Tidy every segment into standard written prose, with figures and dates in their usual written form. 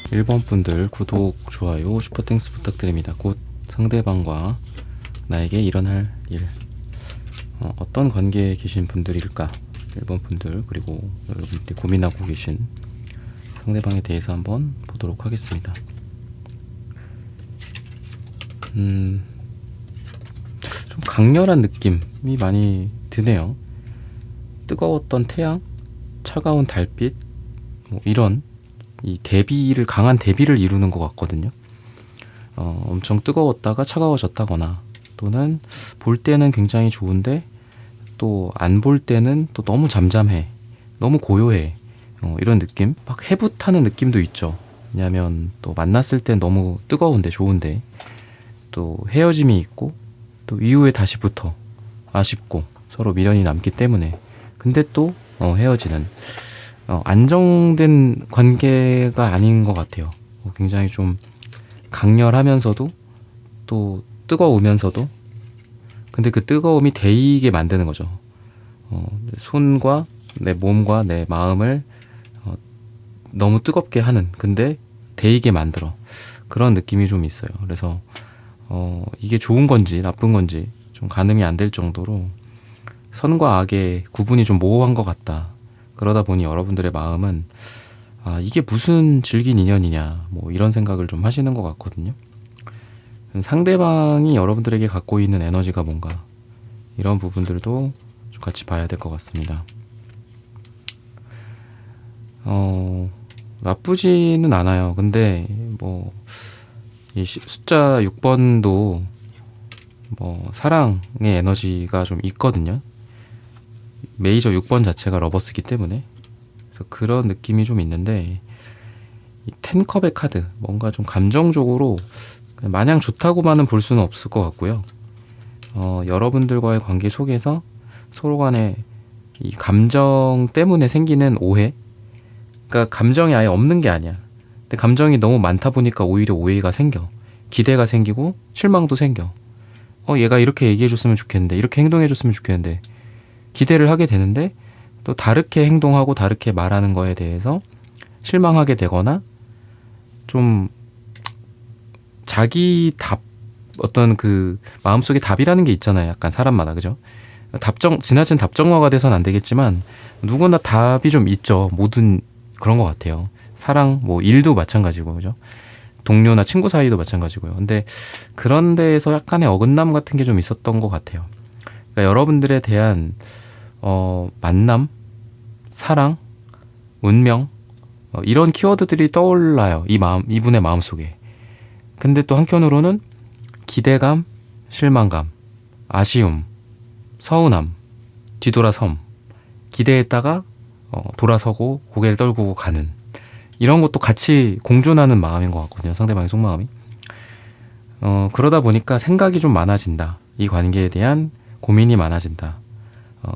1번 분들 구독, 좋아요, 슈퍼땡스 부탁드립니다. 곧 상대방과 나에게 일어날 일, 어떤 관계에 계신 분들일까? 1번 분들, 그리고 여러분들이 고민하고 계신 상대방에 대해서 한번 보도록 하겠습니다. 좀 강렬한 느낌이 많이 드네요. 뜨거웠던 태양, 차가운 달빛, 뭐 이런 이 강한 대비를 이루는 것 같거든요. 엄청 뜨거웠다가 차가워졌다거나, 또는 볼 때는 굉장히 좋은데 또 안 볼 때는 또 너무 잠잠해, 너무 고요해, 이런 느낌, 막 해붓하는 느낌도 있죠. 왜냐하면 또 만났을 땐 너무 뜨거운데 좋은데, 또 헤어짐이 있고 또 이후에 다시 붙어 아쉽고 서로 미련이 남기 때문에, 근데 또 헤어지는, 안정된 관계가 아닌 것 같아요. 굉장히 좀 강렬하면서도 또 뜨거우면서도, 근데 그 뜨거움이 데이게 만드는 거죠. 손과 내 몸과 내 마음을 너무 뜨겁게 하는, 근데 데이게 만들어, 그런 느낌이 좀 있어요. 그래서 이게 좋은 건지 나쁜 건지 좀 가늠이 안 될 정도로 선과 악의 구분이 좀 모호한 것 같다. 그러다 보니 여러분들의 마음은 이게 무슨 질긴 인연이냐, 뭐 이런 생각을 좀 하시는 것 같거든요. 상대방이 여러분들에게 갖고 있는 에너지가 뭔가, 이런 부분들도 좀 같이 봐야 될 것 같습니다. 나쁘지는 않아요. 근데 뭐 이 숫자 6번도 뭐 사랑의 에너지가 좀 있거든요. 메이저 6번 자체가 러버스기 때문에, 그래서 그런 느낌이 좀 있는데, 이 10컵의 카드, 뭔가 좀 감정적으로 마냥 좋다고만은 볼 수는 없을 것 같고요. 여러분들과의 관계 속에서 서로 간에 이 감정 때문에 생기는 오해, 그러니까 감정이 아예 없는 게 아니야. 근데 감정이 너무 많다 보니까 오히려 오해가 생겨. 기대가 생기고 실망도 생겨. 얘가 이렇게 얘기해줬으면 좋겠는데, 이렇게 해줬으면 좋겠는데, 기대를 하게 되는데 또 다르게 행동하고 다르게 말하는 거에 대해서 실망하게 되거나, 좀 자기 답, 어떤 그 마음속에 답이라는 게 있잖아요. 약간 사람마다, 그죠? 지나친 답정화가 돼서는 안 되겠지만 누구나 답이 좀 있죠. 모든 그런 것 같아요. 사랑, 뭐 일도 마찬가지고, 그죠? 동료나 친구 사이도 마찬가지고요. 근데 그런 데에서 약간의 어긋남 같은 게 좀 있었던 것 같아요. 그러니까 여러분들에 대한 만남, 사랑, 운명, 이런 키워드들이 떠올라요. 이분의 마음속에. 근데 또 한편으로는 기대감, 실망감, 아쉬움, 서운함, 뒤돌아섬, 기대했다가 돌아서고 고개를 떨구고 가는, 이런 것도 같이 공존하는 마음인 것 같거든요. 상대방의 속마음이. 그러다 보니까 생각이 좀 많아진다. 이 관계에 대한 고민이 많아진다.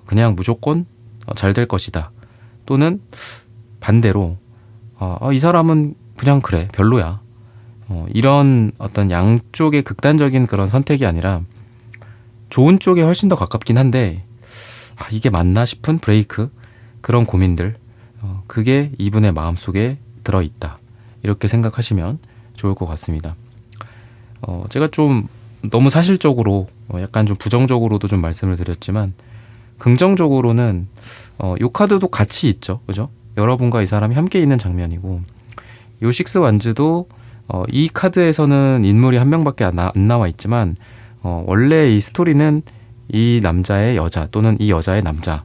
그냥 무조건 잘 될 것이다. 또는 반대로 이 사람은 그냥 그래, 별로야. 이런 어떤 양쪽의 극단적인 그런 선택이 아니라 좋은 쪽에 훨씬 더 가깝긴 한데, 이게 맞나 싶은 브레이크, 그런 고민들, 그게 이분의 마음속에 들어있다. 이렇게 생각하시면 좋을 것 같습니다. 제가 좀 너무 사실적으로, 약간 좀 부정적으로도 좀 말씀을 드렸지만, 긍정적으로는 요 카드도 같이 있죠. 그죠? 여러분과 이 사람이 함께 있는 장면이고, 요 식스 완즈도 이 카드에서는 인물이 한 명밖에 안 나와 있지만, 원래 이 스토리는 이 남자의 여자 또는 이 여자의 남자,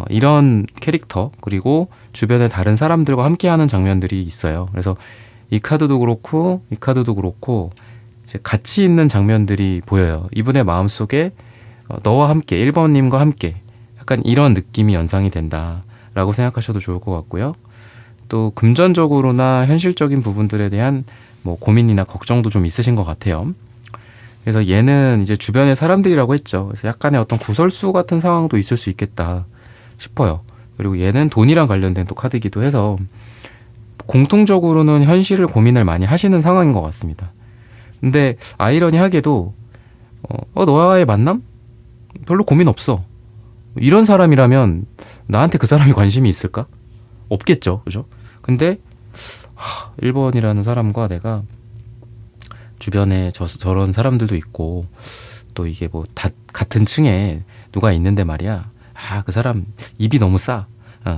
이런 캐릭터, 그리고 주변의 다른 사람들과 함께하는 장면들이 있어요. 그래서 이 카드도 그렇고 이 카드도 그렇고 이제 같이 있는 장면들이 보여요. 이분의 마음속에 너와 함께, 1번님과 함께, 약간 이런 느낌이 연상이 된다라고 생각하셔도 좋을 것 같고요. 또 금전적으로나 현실적인 부분들에 대한 뭐 고민이나 걱정도 좀 있으신 것 같아요. 그래서 얘는 이제 주변의 사람들이라고 했죠. 그래서 약간의 어떤 구설수 같은 상황도 있을 수 있겠다 싶어요. 그리고 얘는 돈이랑 관련된 또 카드이기도 해서 공통적으로는 현실을 고민을 많이 하시는 상황인 것 같습니다. 근데 아이러니하게도 너와의 만남? 별로 고민 없어. 이런 사람이라면 나한테 그 사람이 관심이 있을까? 없겠죠. 그죠? 근데 1번이라는 사람과 내가 주변에 저런 사람들도 있고 또 이게 뭐 다 같은 층에 누가 있는데 말이야. 그 사람 입이 너무 싸.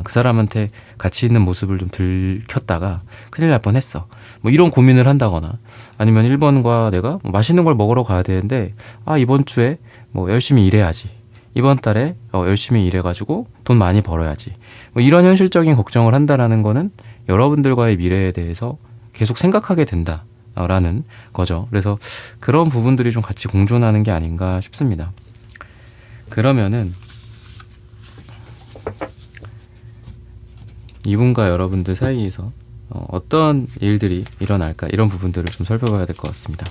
그 사람한테 같이 있는 모습을 좀 들켰다가 큰일 날 뻔했어. 뭐 이런 고민을 한다거나 아니면 1번과 내가 뭐 맛있는 걸 먹으러 가야 되는데 이번 주에 뭐 열심히 일해야지. 이번 달에 열심히 일해가지고 돈 많이 벌어야지. 뭐 이런 현실적인 걱정을 한다라는 거는 여러분들과의 미래에 대해서 계속 생각하게 된다라는 거죠. 그래서 그런 부분들이 좀 같이 공존하는 게 아닌가 싶습니다. 그러면은 이분과 여러분들 사이에서 어떤 일들이 일어날까 이런 부분들을 좀 살펴봐야 될 것 같습니다.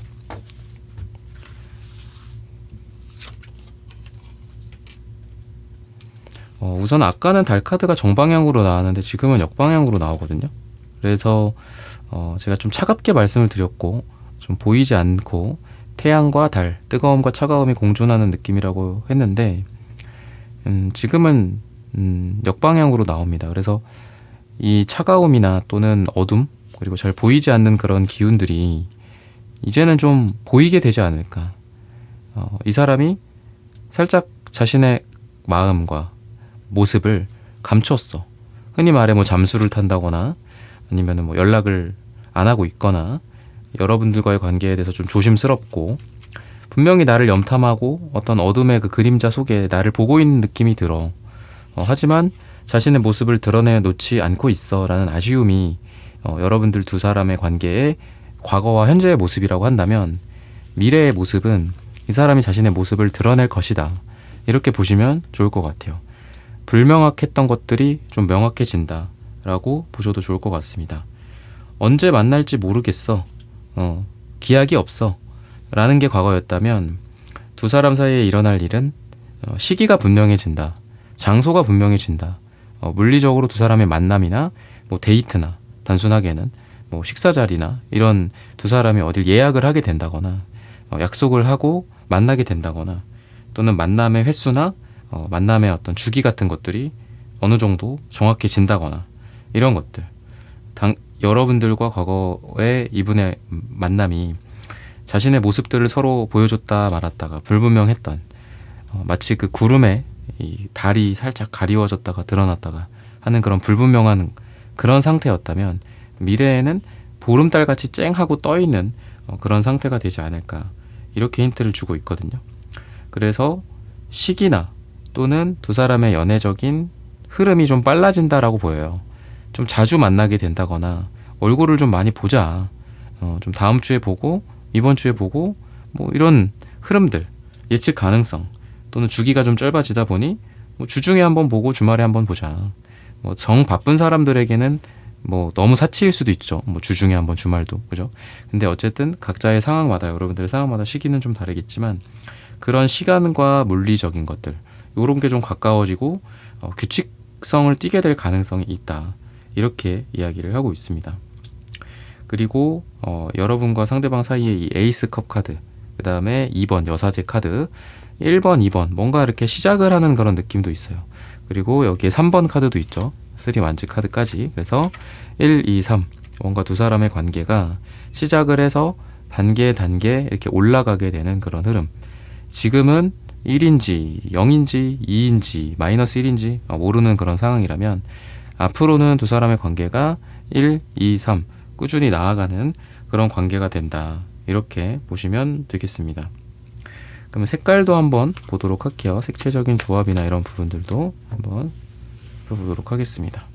우선 아까는 달 카드가 정방향으로 나왔는데 지금은 역방향으로 나오거든요. 그래서 제가 좀 차갑게 말씀을 드렸고 좀 보이지 않고 태양과 달, 뜨거움과 차가움이 공존하는 느낌이라고 했는데 지금은 역방향으로 나옵니다. 그래서 이 차가움이나 또는 어둠 그리고 잘 보이지 않는 그런 기운들이 이제는 좀 보이게 되지 않을까. 이 사람이 살짝 자신의 마음과 모습을 감췄어. 흔히 말해 뭐 잠수를 탄다거나 아니면 뭐 연락을 안 하고 있거나 여러분들과의 관계에 대해서 좀 조심스럽고 분명히 나를 염탐하고 어떤 어둠의 그 그림자 속에 나를 보고 있는 느낌이 들어. 하지만 자신의 모습을 드러내놓지 않고 있어 라는 아쉬움이 여러분들 두 사람의 관계의 과거와 현재의 모습이라고 한다면 미래의 모습은 이 사람이 자신의 모습을 드러낼 것이다. 이렇게 보시면 좋을 것 같아요. 불명확했던 것들이 좀 명확해진다 라고 보셔도 좋을 것 같습니다. 언제 만날지 모르겠어. 기약이 없어. 라는 게 과거였다면 두 사람 사이에 일어날 일은 시기가 분명해진다. 장소가 분명해진다. 물리적으로 두 사람의 만남이나 뭐 데이트나 단순하게는 뭐 식사 자리나 이런 두 사람이 어딜 예약을 하게 된다거나 약속을 하고 만나게 된다거나 또는 만남의 횟수나 만남의 어떤 주기 같은 것들이 어느 정도 정확해진다거나 이런 것들 여러분들과 과거의 이분의 만남이 자신의 모습들을 서로 보여줬다 말았다가 불분명했던 마치 그 구름에 이 달이 살짝 가리워졌다가 드러났다가 하는 그런 불분명한 그런 상태였다면 미래에는 보름달같이 쨍하고 떠있는 그런 상태가 되지 않을까 이렇게 힌트를 주고 있거든요. 그래서 시기나 또는 두 사람의 연애적인 흐름이 좀 빨라진다라고 보여요. 좀 자주 만나게 된다거나 얼굴을 좀 많이 보자. 좀 다음 주에 보고 이번 주에 보고 뭐 이런 흐름들 예측 가능성 또는 주기가 좀 짧아지다 보니 뭐 주중에 한번 보고 주말에 한번 보자. 뭐 정 바쁜 사람들에게는 뭐 너무 사치일 수도 있죠. 뭐 주중에 한번 주말도 그죠. 근데 어쨌든 각자의 상황마다 여러분들의 상황마다 시기는 좀 다르겠지만 그런 시간과 물리적인 것들 이런 게 좀 가까워지고 규칙성을 띠게 될 가능성이 있다. 이렇게 이야기를 하고 있습니다. 그리고 여러분과 상대방 사이에 이 에이스컵 카드 그 다음에 2번 여사제 카드 1번, 2번 뭔가 이렇게 시작을 하는 그런 느낌도 있어요. 그리고 여기에 3번 카드도 있죠. 3 완즈 카드까지. 그래서 1, 2, 3 뭔가 두 사람의 관계가 시작을 해서 단계 이렇게 올라가게 되는 그런 흐름. 지금은 1인지 0인지 2인지 마이너스 1인지 모르는 그런 상황이라면 앞으로는 두 사람의 관계가 1, 2, 3 꾸준히 나아가는 그런 관계가 된다. 이렇게 보시면 되겠습니다. 그러면 색깔도 한번 보도록 할게요. 색채적인 조합이나 이런 부분들도 한번 보도록 하겠습니다.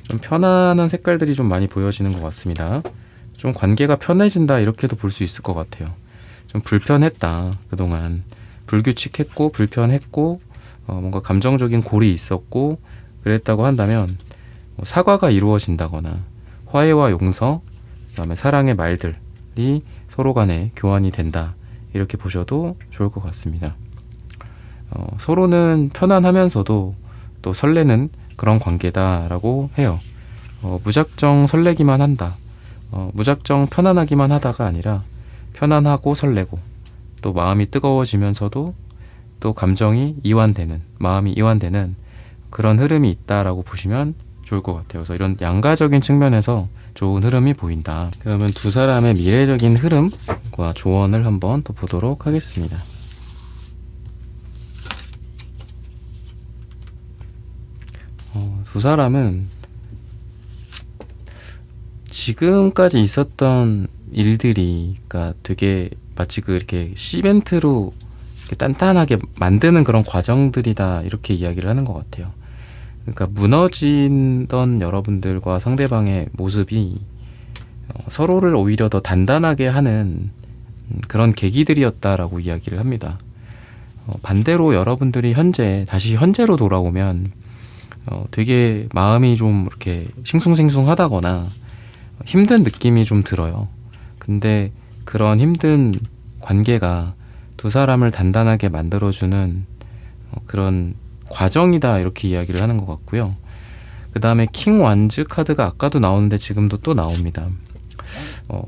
좀 편안한 색깔들이 좀 많이 보여지는 것 같습니다. 좀 관계가 편해진다 이렇게도 볼 수 있을 것 같아요. 좀 불편했다. 그동안 불규칙했고 불편했고 뭔가 감정적인 골이 있었고 그랬다고 한다면 사과가 이루어진다거나 화해와 용서 그다음에 사랑의 말들이 서로 간에 교환이 된다. 이렇게 보셔도 좋을 것 같습니다. 서로는 편안하면서도 또 설레는 그런 관계다라고 해요. 무작정 설레기만 한다. 무작정 편안하기만 하다가 아니라 편안하고 설레고 또 마음이 뜨거워지면서도 또 감정이 이완되는 마음이 이완되는 그런 흐름이 있다라고 보시면 좋을 것 같아요. 그래서 이런 양가적인 측면에서 좋은 흐름이 보인다. 그러면 두 사람의 미래적인 흐름과 조언을 한번 또 보도록 하겠습니다. 두 사람은 지금까지 있었던 일들이, 그러니까 되게 마치 이렇게 시멘트로 이렇게 단단하게 만드는 그런 과정들이다, 이렇게 이야기를 하는 것 같아요. 그러니까 무너지던 여러분들과 상대방의 모습이 서로를 오히려 더 단단하게 하는 그런 계기들이었다라고 이야기를 합니다. 반대로 여러분들이 다시 현재로 돌아오면 되게 마음이 좀 이렇게 싱숭생숭하다거나 힘든 느낌이 좀 들어요. 근데 그런 힘든 관계가 두 사람을 단단하게 만들어주는 그런 과정이다, 이렇게 이야기를 하는 것 같고요. 그 다음에 킹 완즈 카드가 아까도 나오는데 지금도 또 나옵니다.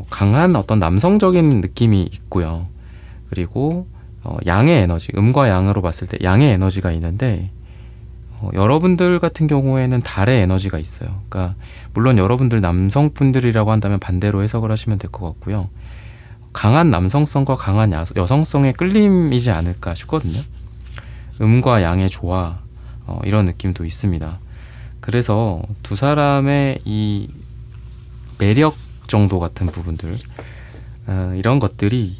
강한 어떤 남성적인 느낌이 있고요. 그리고 양의 에너지, 음과 양으로 봤을 때 양의 에너지가 있는데, 여러분들 같은 경우에는 달의 에너지가 있어요. 그러니까 물론 여러분들 남성분들이라고 한다면 반대로 해석을 하시면 될 것 같고요. 강한 남성성과 강한 여성성의 끌림이지 않을까 싶거든요. 음과 양의 조화, 이런 느낌도 있습니다. 그래서 두 사람의 이 매력 정도 같은 부분들, 이런 것들이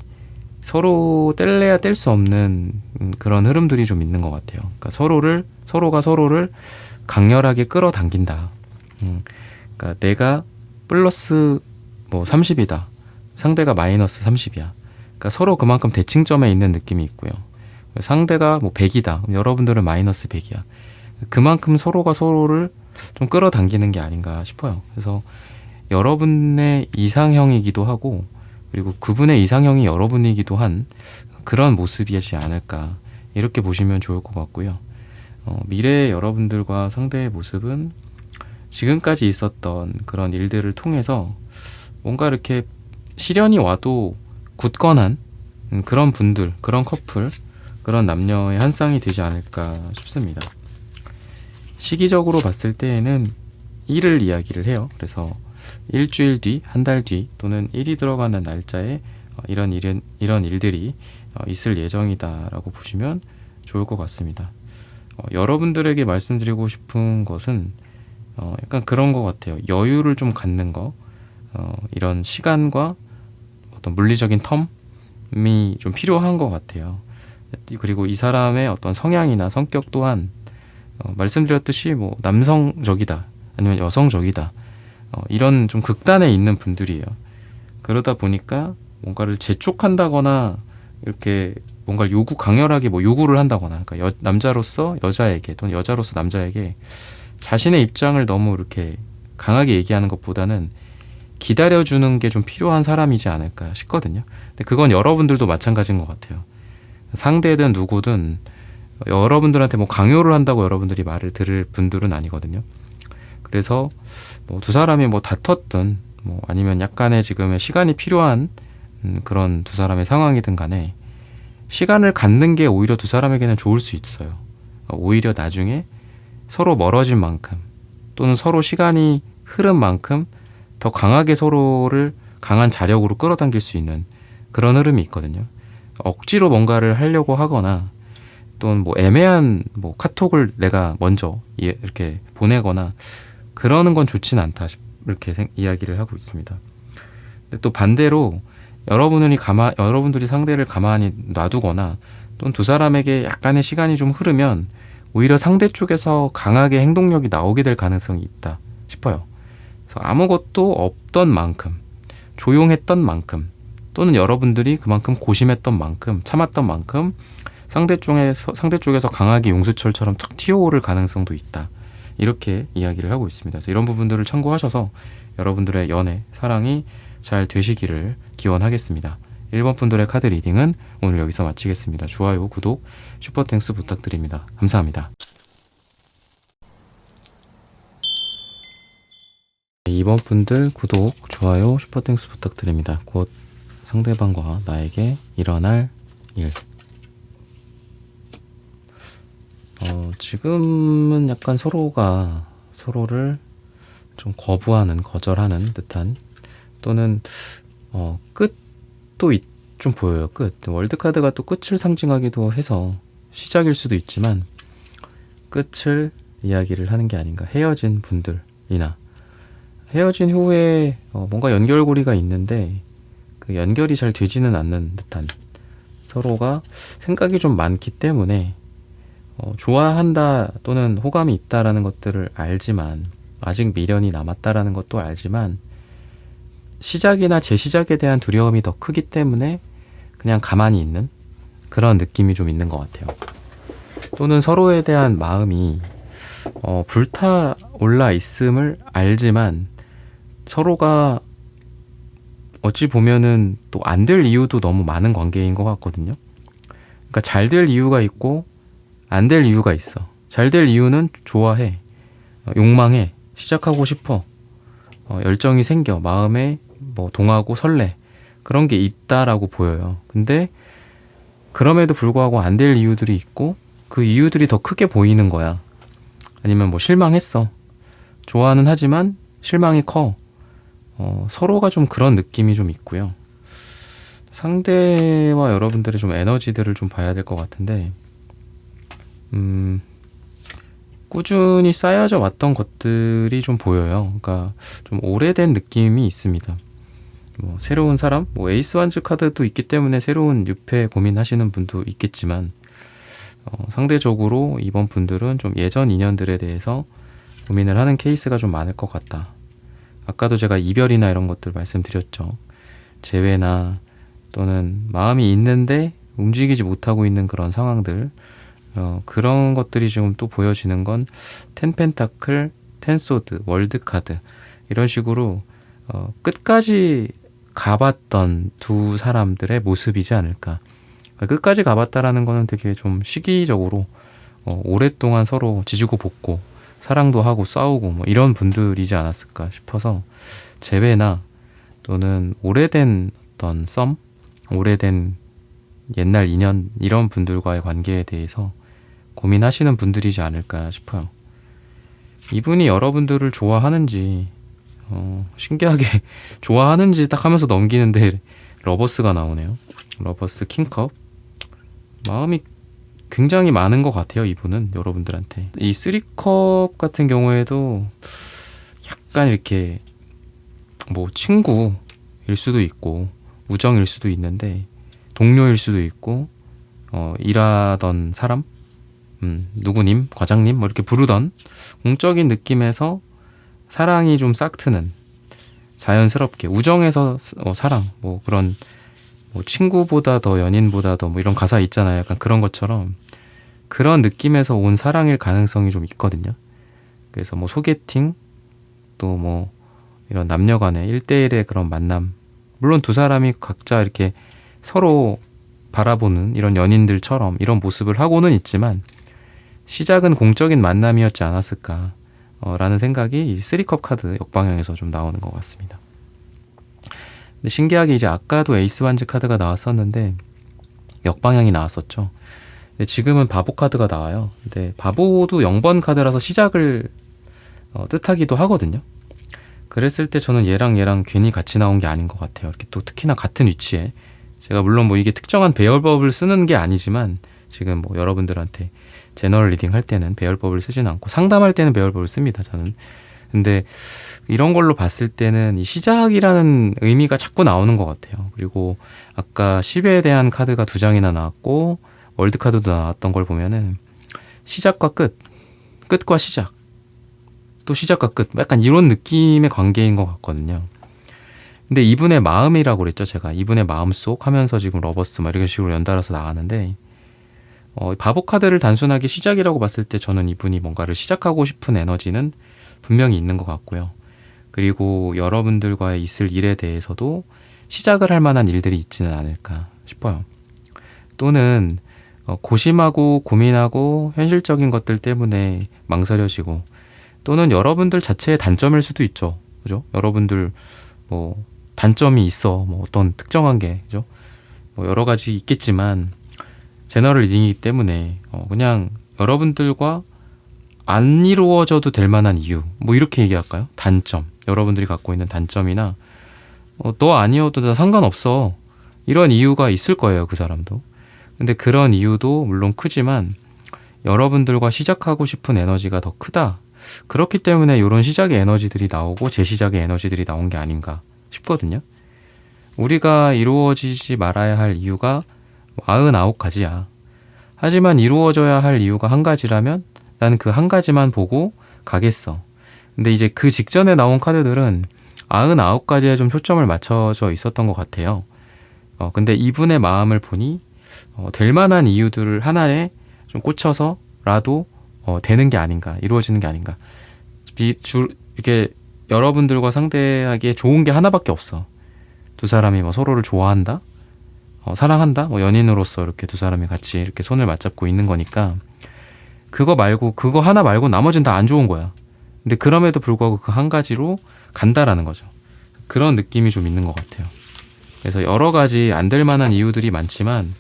서로 뗄래야 뗄 수 없는 그런 흐름들이 좀 있는 것 같아요. 그러니까 서로가 서로를 강렬하게 끌어당긴다. 그러니까 내가 플러스 30이다. 상대가 마이너스 30이야. 그러니까 서로 그만큼 대칭점에 있는 느낌이 있고요. 상대가 100이다. 그럼 여러분들은 마이너스 100이야. 그만큼 서로가 서로를 좀 끌어당기는 게 아닌가 싶어요. 그래서 여러분의 이상형이기도 하고, 그리고 그분의 이상형이 여러분이기도 한 그런 모습이지 않을까, 이렇게 보시면 좋을 것 같고요. 미래의 여러분들과 상대의 모습은 지금까지 있었던 그런 일들을 통해서 뭔가 이렇게 시련이 와도 굳건한 그런 분들, 그런 커플, 그런 남녀의 한 쌍이 되지 않을까 싶습니다. 시기적으로 봤을 때에는 1을 이야기를 해요. 그래서 일주일 뒤, 한 달 뒤, 또는 1이 들어가는 날짜에 이런 일들이 있을 예정이다라고 보시면 좋을 것 같습니다. 여러분들에게 말씀드리고 싶은 것은 약간 그런 것 같아요. 여유를 좀 갖는 거, 이런 시간과 어떤 물리적인 텀이 좀 필요한 것 같아요. 그리고 이 사람의 어떤 성향이나 성격 또한 말씀드렸듯이 남성적이다, 아니면 여성적이다, 이런 좀 극단에 있는 분들이에요. 그러다 보니까 뭔가를 재촉한다거나 이렇게 뭔가를 강렬하게 요구를 한다거나, 그러니까 남자로서 여자에게 또는 여자로서 남자에게 자신의 입장을 너무 이렇게 강하게 얘기하는 것보다는 기다려주는 게 좀 필요한 사람이지 않을까 싶거든요. 근데 그건 여러분들도 마찬가지인 것 같아요. 상대든 누구든 여러분들한테 강요를 한다고 여러분들이 말을 들을 분들은 아니거든요. 그래서 두 사람이 다퉜든 아니면 약간의 지금의 시간이 필요한 그런 두 사람의 상황이든 간에 시간을 갖는 게 오히려 두 사람에게는 좋을 수 있어요. 오히려 나중에 서로 멀어진 만큼, 또는 서로 시간이 흐른 만큼 더 강하게 서로를 강한 자력으로 끌어당길 수 있는 그런 흐름이 있거든요. 억지로 뭔가를 하려고 하거나, 또는 애매한 카톡을 내가 먼저 이렇게 보내거나 그러는 건 좋지는 않다, 이렇게 이야기를 하고 있습니다. 근데 또 반대로 여러분들이 상대를 가만히 놔두거나, 또는 두 사람에게 약간의 시간이 좀 흐르면 오히려 상대 쪽에서 강하게 행동력이 나오게 될 가능성이 있다 싶어요. 그래서 아무것도 없던 만큼, 조용했던 만큼, 또는 여러분들이 그만큼 고심했던 만큼, 참았던 만큼 상대 쪽에서 강하게 용수철처럼 탁 튀어오를 가능성도 있다, 이렇게 이야기를 하고 있습니다. 그래서 이런 부분들을 참고하셔서 여러분들의 연애, 사랑이 잘 되시기를 기원하겠습니다. 1번 분들의 카드 리딩은 오늘 여기서 마치겠습니다. 좋아요, 구독, 슈퍼땡스 부탁드립니다. 감사합니다. 2번 분들 구독, 좋아요, 슈퍼땡스 부탁드립니다. 곧 상대방과 나에게 일어날 일. 지금은 약간 서로가 서로를 좀 거부하는, 거절하는 듯한, 또는 끝도 좀 보여요. 끝. 월드카드가 또 끝을 상징하기도 해서 시작일 수도 있지만 끝을 이야기를 하는 게 아닌가. 헤어진 분들이나 헤어진 후에 뭔가 연결고리가 있는데 그 연결이 잘 되지는 않는 듯한, 서로가 생각이 좀 많기 때문에 좋아한다 또는 호감이 있다라는 것들을 알지만, 아직 미련이 남았다라는 것도 알지만, 시작이나 재시작에 대한 두려움이 더 크기 때문에 그냥 가만히 있는 그런 느낌이 좀 있는 것 같아요. 또는 서로에 대한 마음이 불타올라 있음을 알지만 서로가 어찌 보면은 또 안 될 이유도 너무 많은 관계인 것 같거든요. 그러니까 잘 될 이유가 있고 안 될 이유가 있어. 잘 될 이유는 좋아해, 욕망해, 시작하고 싶어, 열정이 생겨, 마음에 뭐 동하고 설레, 그런 게 있다라고 보여요. 근데 그럼에도 불구하고 안 될 이유들이 있고 그 이유들이 더 크게 보이는 거야. 아니면 뭐 실망했어, 좋아는 하지만 실망이 커. 서로가 좀 그런 느낌이 좀 있고요. 상대와 여러분들의 좀 에너지들을 좀 봐야 될 것 같은데, 꾸준히 쌓여져 왔던 것들이 좀 보여요. 그러니까 좀 오래된 느낌이 있습니다. 뭐 새로운 사람, 뭐 에이스 완즈 카드도 있기 때문에 새로운 유패 고민하시는 분도 있겠지만, 상대적으로 이번 분들은 좀 예전 인연들에 대해서 고민을 하는 케이스가 좀 많을 것 같다. 아까도 제가 이별이나 이런 것들 말씀드렸죠. 재회나 또는 마음이 있는데 움직이지 못하고 있는 그런 상황들, 그런 것들이 지금 또 보여지는 건 텐펜타클, 텐소드, 월드카드, 이런 식으로 끝까지 가봤던 두 사람들의 모습이지 않을까. 그러니까 끝까지 가봤다라는 거는 되게 좀 시기적으로 오랫동안 서로 지지고 볶고 사랑도 하고 싸우고 뭐 이런 분들이지 않았을까 싶어서, 재회나 또는 오래된 어떤 썸, 오래된 옛날 인연, 이런 분들과의 관계에 대해서 고민하시는 분들이지 않을까 싶어요. 이분이 여러분들을 좋아하는지, 신기하게 좋아하는지 딱 하면서 넘기는데 러버스가 나오네요. 러버스 킹컵. 마음이 굉장히 많은 것 같아요, 이분은 여러분들한테. 이 3컵 같은 경우에도 약간 이렇게 뭐 친구일 수도 있고 우정일 수도 있는데, 동료일 수도 있고 일하던 사람, 누구님, 과장님 뭐 이렇게 부르던 공적인 느낌에서 사랑이 좀 싹 트는, 자연스럽게 우정에서 사랑, 뭐 그런, 뭐 친구보다 더 연인보다 더 뭐 이런 가사 있잖아요. 약간 그런 것처럼 그런 느낌에서 온 사랑일 가능성이 좀 있거든요. 그래서 뭐 소개팅, 또 뭐 이런 남녀 간의 1대1의 그런 만남, 물론 두 사람이 각자 이렇게 서로 바라보는 이런 연인들처럼 이런 모습을 하고는 있지만 시작은 공적인 만남이었지 않았을까 라는 생각이 이 3컵 카드 역방향에서 좀 나오는 것 같습니다. 근데 신기하게 이제 아까도 에이스 완즈 카드가 나왔었는데 역방향이 나왔었죠. 근데 지금은 바보 카드가 나와요. 근데 바보도 0번 카드라서 시작을 뜻하기도 하거든요. 그랬을 때 저는 얘랑 괜히 같이 나온 게 아닌 것 같아요. 이렇게 또 특히나 같은 위치에, 제가 물론 뭐 이게 특정한 배열법을 쓰는 게 아니지만 지금 뭐 여러분들한테 제너럴 리딩 할 때는 배열법을 쓰진 않고 상담할 때는 배열법을 씁니다, 저는. 근데 이런 걸로 봤을 때는 이 시작이라는 의미가 자꾸 나오는 것 같아요. 그리고 아까 10에 대한 카드가 2장이나 나왔고 월드카드도 나왔던 걸 보면은 시작과 끝, 끝과 시작, 또 시작과 끝, 약간 이런 느낌의 관계인 것 같거든요. 근데 이분의 마음이라고 그랬죠, 제가. 이분의 마음속 하면서 지금 러버스 막 이런 식으로 연달아서 나가는데, 바보 카드를 단순하게 시작이라고 봤을 때 저는 이분이 뭔가를 시작하고 싶은 에너지는 분명히 있는 것 같고요. 그리고 여러분들과의 있을 일에 대해서도 시작을 할 만한 일들이 있지는 않을까 싶어요. 또는 고심하고 고민하고 현실적인 것들 때문에 망설여지고, 또는 여러분들 자체의 단점일 수도 있죠. 그죠? 여러분들 뭐 단점이 있어. 뭐 어떤 특정한 게, 그죠? 뭐 여러 가지 있겠지만 제너럴 리딩이기 때문에 그냥 여러분들과 안 이루어져도 될 만한 이유, 뭐 이렇게 얘기할까요? 단점, 여러분들이 갖고 있는 단점이나 너 아니어도 나 상관없어, 이런 이유가 있을 거예요, 그 사람도. 근데 그런 이유도 물론 크지만 여러분들과 시작하고 싶은 에너지가 더 크다, 그렇기 때문에 이런 시작의 에너지들이 나오고 재시작의 에너지들이 나온 게 아닌가 싶거든요. 우리가 이루어지지 말아야 할 이유가 99가지야. 하지만 이루어져야 할 이유가 한 가지라면 나는 그 한 가지만 보고 가겠어. 근데 이제 그 직전에 나온 카드들은 99가지에 좀 초점을 맞춰져 있었던 것 같아요. 근데 이분의 마음을 보니 될 만한 이유들을 하나에 좀 꽂혀서라도 되는 게 아닌가, 이루어지는 게 아닌가. 이렇게 여러분들과 상대하기에 좋은 게 하나밖에 없어. 두 사람이 뭐 서로를 좋아한다, 사랑한다, 뭐 연인으로서 이렇게 두 사람이 같이 이렇게 손을 맞잡고 있는 거니까 그거 말고, 그거 하나 말고 나머지는 다 안 좋은 거야. 근데 그럼에도 불구하고 그 한 가지로 간다라는 거죠. 그런 느낌이 좀 있는 것 같아요. 그래서 여러 가지 안 될 만한 이유들이 많지만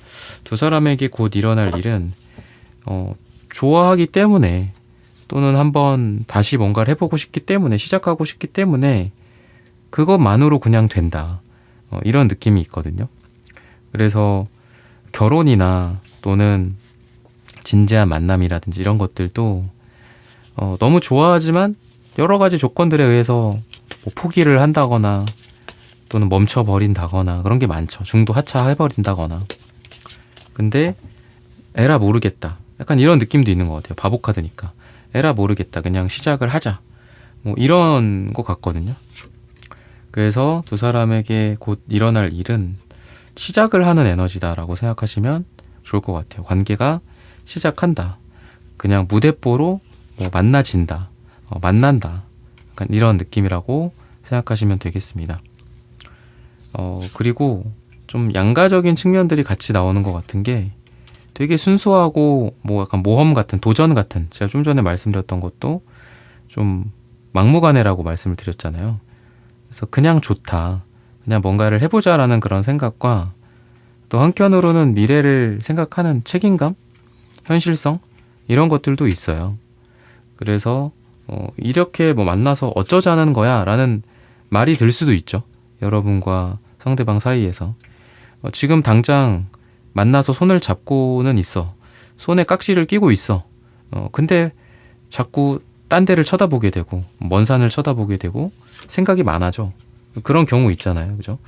두 사람에게 곧 일어날 일은 좋아하기 때문에, 또는 한번 다시 뭔가를 해보고 싶기 때문에, 시작하고 싶기 때문에 그것만으로 그냥 된다, 이런 느낌이 있거든요. 그래서 결혼이나 또는 진지한 만남이라든지 이런 것들도 너무 좋아하지만 여러 가지 조건들에 의해서 뭐 포기를 한다거나 또는 멈춰버린다거나 그런 게 많죠. 중도 하차해버린다거나. 근데 에라 모르겠다, 약간 이런 느낌도 있는 것 같아요. 바보 카드니까 에라 모르겠다, 그냥 시작을 하자, 뭐 이런 것 같거든요. 그래서 두 사람에게 곧 일어날 일은 시작을 하는 에너지다라고 생각하시면 좋을 것 같아요. 관계가 시작한다, 그냥 무대뽀로 뭐 만나진다, 만난다, 약간 이런 느낌이라고 생각하시면 되겠습니다. 그리고 좀 양가적인 측면들이 같이 나오는 것 같은 게, 되게 순수하고 뭐 약간 모험 같은, 도전 같은, 제가 좀 전에 말씀드렸던 것도 좀 막무가내라고 말씀을 드렸잖아요. 그래서 그냥 좋다, 그냥 뭔가를 해보자라는 그런 생각과, 또 한편으로는 미래를 생각하는 책임감, 현실성, 이런 것들도 있어요. 그래서 이렇게 뭐 만나서 어쩌자는 거야 라는 말이 들 수도 있죠. 여러분과 상대방 사이에서 지금 당장 만나서 손을 잡고는 있어, 손에 깍지를 끼고 있어. 근데 자꾸 딴 데를 쳐다보게 되고, 먼 산을 쳐다보게 되고 생각이 많아져. 그런 경우 있잖아요, 그죠?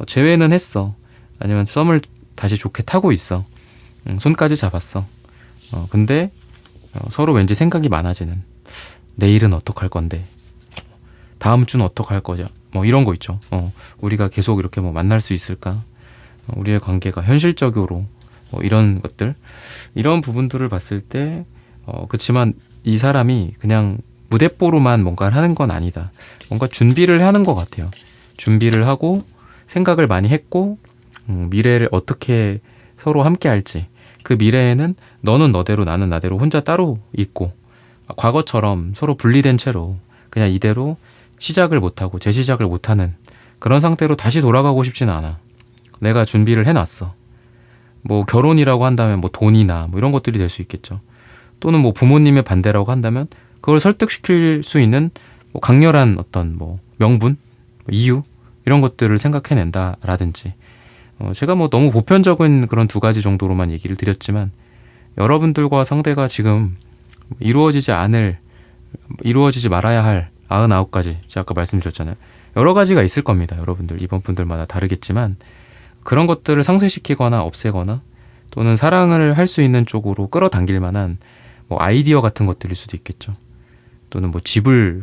재회는 했어, 아니면 썸을 다시 좋게 타고 있어, 손까지 잡았어. 근데 서로 왠지 생각이 많아지는, 내일은 어떡할 건데, 다음 주는 어떡할 거냐, 뭐 이런 거 있죠. 우리가 계속 이렇게 뭐 만날 수 있을까, 우리의 관계가 현실적으로 뭐 이런 것들, 이런 부분들을 봤을 때 그치만 이 사람이 그냥 무대뽀로만 뭔가를 하는 건 아니다, 뭔가 준비를 하는 것 같아요. 준비를 하고 생각을 많이 했고, 미래를 어떻게 서로 함께 할지, 그 미래에는 너는 너대로 나는 나대로 혼자 따로 있고, 과거처럼 서로 분리된 채로 그냥 이대로 시작을 못하고 재시작을 못하는 그런 상태로 다시 돌아가고 싶지는 않아. 내가 준비를 해놨어. 뭐 결혼이라고 한다면 뭐 돈이나 뭐 이런 것들이 될 수 있겠죠. 또는 뭐 부모님의 반대라고 한다면 그걸 설득시킬 수 있는 뭐 강렬한 어떤 뭐 명분, 이유, 이런 것들을 생각해낸다라든지. 제가 뭐 너무 보편적인 그런 두 가지 정도로만 얘기를 드렸지만, 여러분들과 상대가 지금 이루어지지 말아야 할 99가지, 제가 아까 말씀드렸잖아요. 여러 가지가 있을 겁니다. 여러분들, 이번 분들마다 다르겠지만 그런 것들을 상쇄시키거나 없애거나, 또는 사랑을 할 수 있는 쪽으로 끌어당길 만한 뭐 아이디어 같은 것들일 수도 있겠죠. 또는 뭐 집을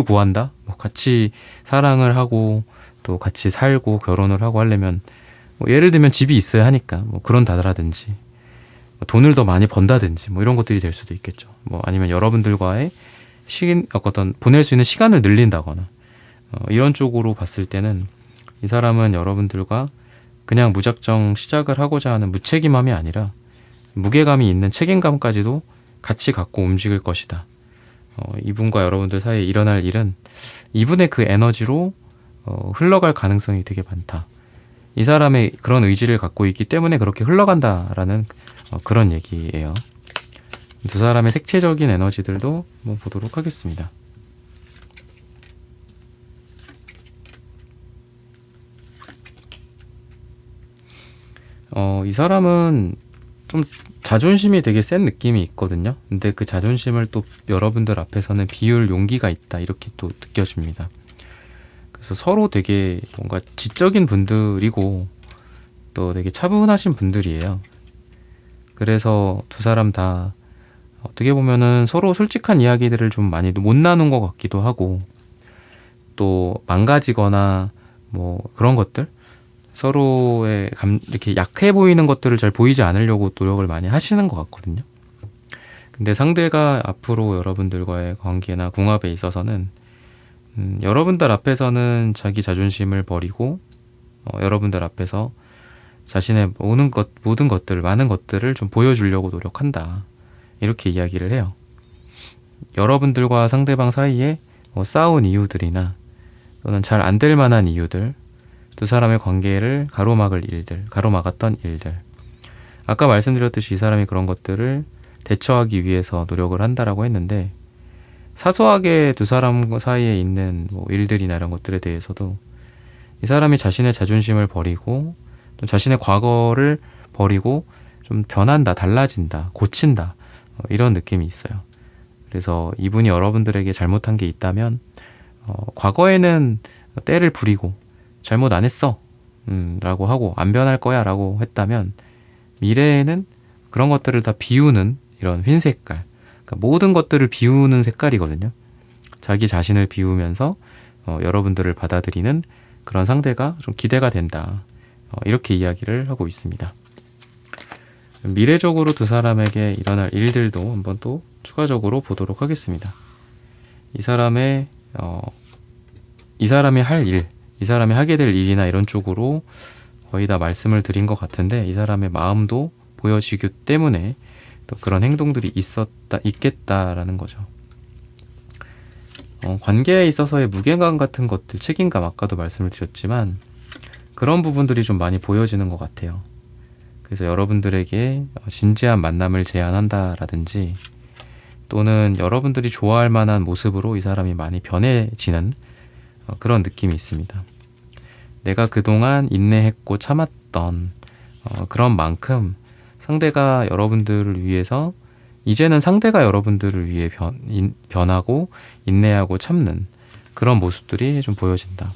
구한다? 뭐 같이 사랑을 하고 또 같이 살고 결혼을 하고 하려면 뭐 예를 들면 집이 있어야 하니까 뭐 그런다라든지, 돈을 더 많이 번다든지 뭐 이런 것들이 될 수도 있겠죠. 뭐 아니면 여러분들과의 어떤 보낼 수 있는 시간을 늘린다거나, 이런 쪽으로 봤을 때는 이 사람은 여러분들과 그냥 무작정 시작을 하고자 하는 무책임함이 아니라 무게감이 있는 책임감까지도 같이 갖고 움직일 것이다. 이분과 여러분들 사이에 일어날 일은 이분의 그 에너지로 흘러갈 가능성이 되게 많다. 이 사람의 그런 의지를 갖고 있기 때문에 그렇게 흘러간다라는 그런 얘기예요. 두 사람의 색채적인 에너지들도 한번 보도록 하겠습니다. 이 사람은 좀 자존심이 되게 센 느낌이 있거든요. 근데 그 자존심을 또 여러분들 앞에서는 비울 용기가 있다, 이렇게 또 느껴집니다. 그래서 서로 되게 뭔가 지적인 분들이고 또 되게 차분하신 분들이에요. 그래서 두 사람 다 어떻게 보면은 서로 솔직한 이야기들을 좀 많이 못 나눈 것 같기도 하고, 또 망가지거나 뭐 그런 것들, 서로의 이렇게 약해 보이는 것들을 잘 보이지 않으려고 노력을 많이 하시는 것 같거든요. 근데 상대가 앞으로 여러분들과의 관계나 궁합에 있어서는 여러분들 앞에서는 자기 자존심을 버리고 여러분들 앞에서 자신의 모든 것들, 많은 것들을 좀 보여주려고 노력한다, 이렇게 이야기를 해요. 여러분들과 상대방 사이에 싸운 이유들이나 또는 잘 안 될 만한 이유들, 두 사람의 관계를 가로막았던 일들, 아까 말씀드렸듯이 이 사람이 그런 것들을 대처하기 위해서 노력을 한다라고 했는데, 사소하게 두 사람 사이에 있는 뭐 일들이나 이런 것들에 대해서도 이 사람이 자신의 자존심을 버리고 또 자신의 과거를 버리고 좀 변한다, 달라진다, 고친다, 이런 느낌이 있어요. 그래서 이분이 여러분들에게 잘못한 게 있다면 과거에는 때를 부리고 잘못 안 했어 라고 하고 안 변할 거야 라고 했다면, 미래에는 그런 것들을 다 비우는 이런 흰 색깔, 그러니까 모든 것들을 비우는 색깔이거든요. 자기 자신을 비우면서 여러분들을 받아들이는 그런 상대가 좀 기대가 된다, 이렇게 이야기를 하고 있습니다. 미래적으로 두 사람에게 일어날 일들도 한번 또 추가적으로 보도록 하겠습니다. 이 사람이 할 일, 이 사람이 하게 될 일이나 이런 쪽으로 거의 다 말씀을 드린 것 같은데, 이 사람의 마음도 보여지기 때문에 또 그런 행동들이 있겠다라는 거죠. 관계에 있어서의 무게감 같은 것들, 책임감, 아까도 말씀을 드렸지만 그런 부분들이 좀 많이 보여지는 것 같아요. 그래서 여러분들에게 진지한 만남을 제안한다라든지, 또는 여러분들이 좋아할 만한 모습으로 이 사람이 많이 변해지는 그런 느낌이 있습니다. 내가 그동안 인내했고 참았던 그런 만큼 상대가 여러분들을 위해서, 이제는 상대가 여러분들을 위해 변하고 인내하고 참는 그런 모습들이 좀 보여진다.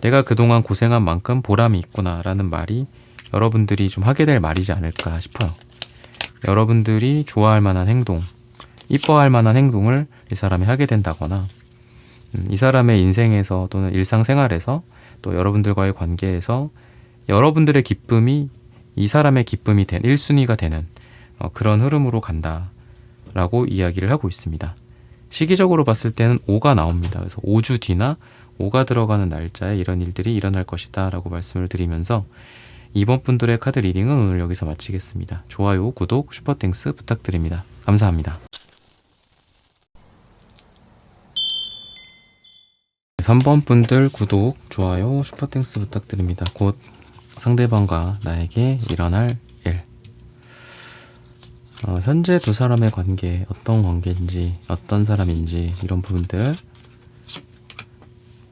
내가 그동안 고생한 만큼 보람이 있구나라는 말이 여러분들이 좀 하게 될 말이지 않을까 싶어요. 여러분들이 좋아할 만한 행동, 이뻐할 만한 행동을 이 사람이 하게 된다거나, 이 사람의 인생에서 또는 일상생활에서 또 여러분들과의 관계에서 여러분들의 기쁨이 이 사람의 기쁨이 된 1순위가 되는 그런 흐름으로 간다라고 이야기를 하고 있습니다. 시기적으로 봤을 때는 5가 나옵니다. 그래서 5주 뒤나 5가 들어가는 날짜에 이런 일들이 일어날 것이다 라고 말씀을 드리면서 이번 분들의 카드 리딩은 오늘 여기서 마치겠습니다. 좋아요, 구독, 슈퍼땡스 부탁드립니다. 감사합니다. 3번 분들 구독, 좋아요, 슈퍼땡스 부탁드립니다. 곧 상대방과 나에게 일어날 일. 현재 두 사람의 관계, 어떤 관계인지, 어떤 사람인지, 이런 부분들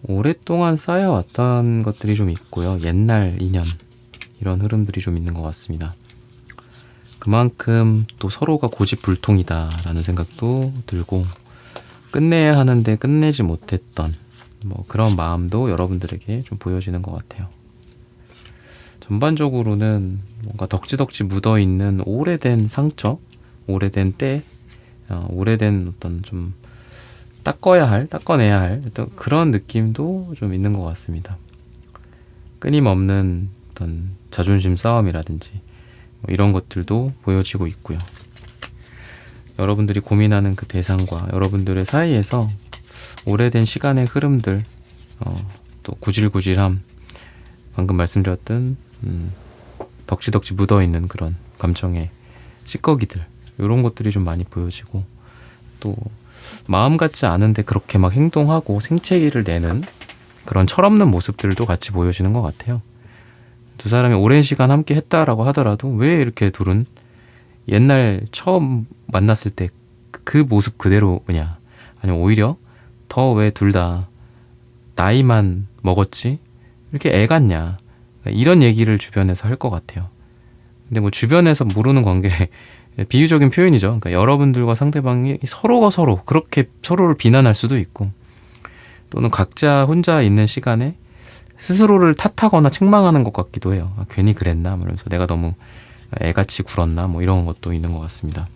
오랫동안 쌓여왔던 것들이 좀 있고요. 옛날 인연, 이런 흐름들이 좀 있는 것 같습니다. 그만큼 또 서로가 고집불통이다라는 생각도 들고, 끝내야 하는데 끝내지 못했던 뭐 그런 마음도 여러분들에게 좀 보여지는 것 같아요. 전반적으로는 뭔가 덕지덕지 묻어있는 오래된 상처, 오래된 때, 오래된 어떤 좀 닦아내야 할 어떤 그런 느낌도 좀 있는 것 같습니다. 끊임없는 어떤 자존심 싸움이라든지 뭐 이런 것들도 보여지고 있고요. 여러분들이 고민하는 그 대상과 여러분들의 사이에서 오래된 시간의 흐름들, 또 구질구질함, 방금 말씀드렸던 덕지덕지 묻어있는 그런 감정의 찌꺼기들, 이런 것들이 좀 많이 보여지고, 또 마음 같지 않은데 그렇게 막 행동하고 생채기를 내는 그런 철없는 모습들도 같이 보여지는 것 같아요. 두 사람이 오랜 시간 함께 했다라고 하더라도 왜 이렇게 둘은 옛날 처음 만났을 때 그 모습 그대로냐, 아니면 오히려 더 왜 둘 다 나이만 먹었지 이렇게 애 같냐, 이런 얘기를 주변에서 할 것 같아요. 근데 뭐 주변에서 모르는 관계 비유적인 표현이죠. 그러니까 여러분들과 상대방이 서로가 서로 그렇게 서로를 비난할 수도 있고, 또는 각자 혼자 있는 시간에 스스로를 탓하거나 책망하는 것 같기도 해요. 아, 괜히 그랬나? 그러면서 내가 너무 애같이 굴었나? 뭐 이런 것도 있는 것 같습니다.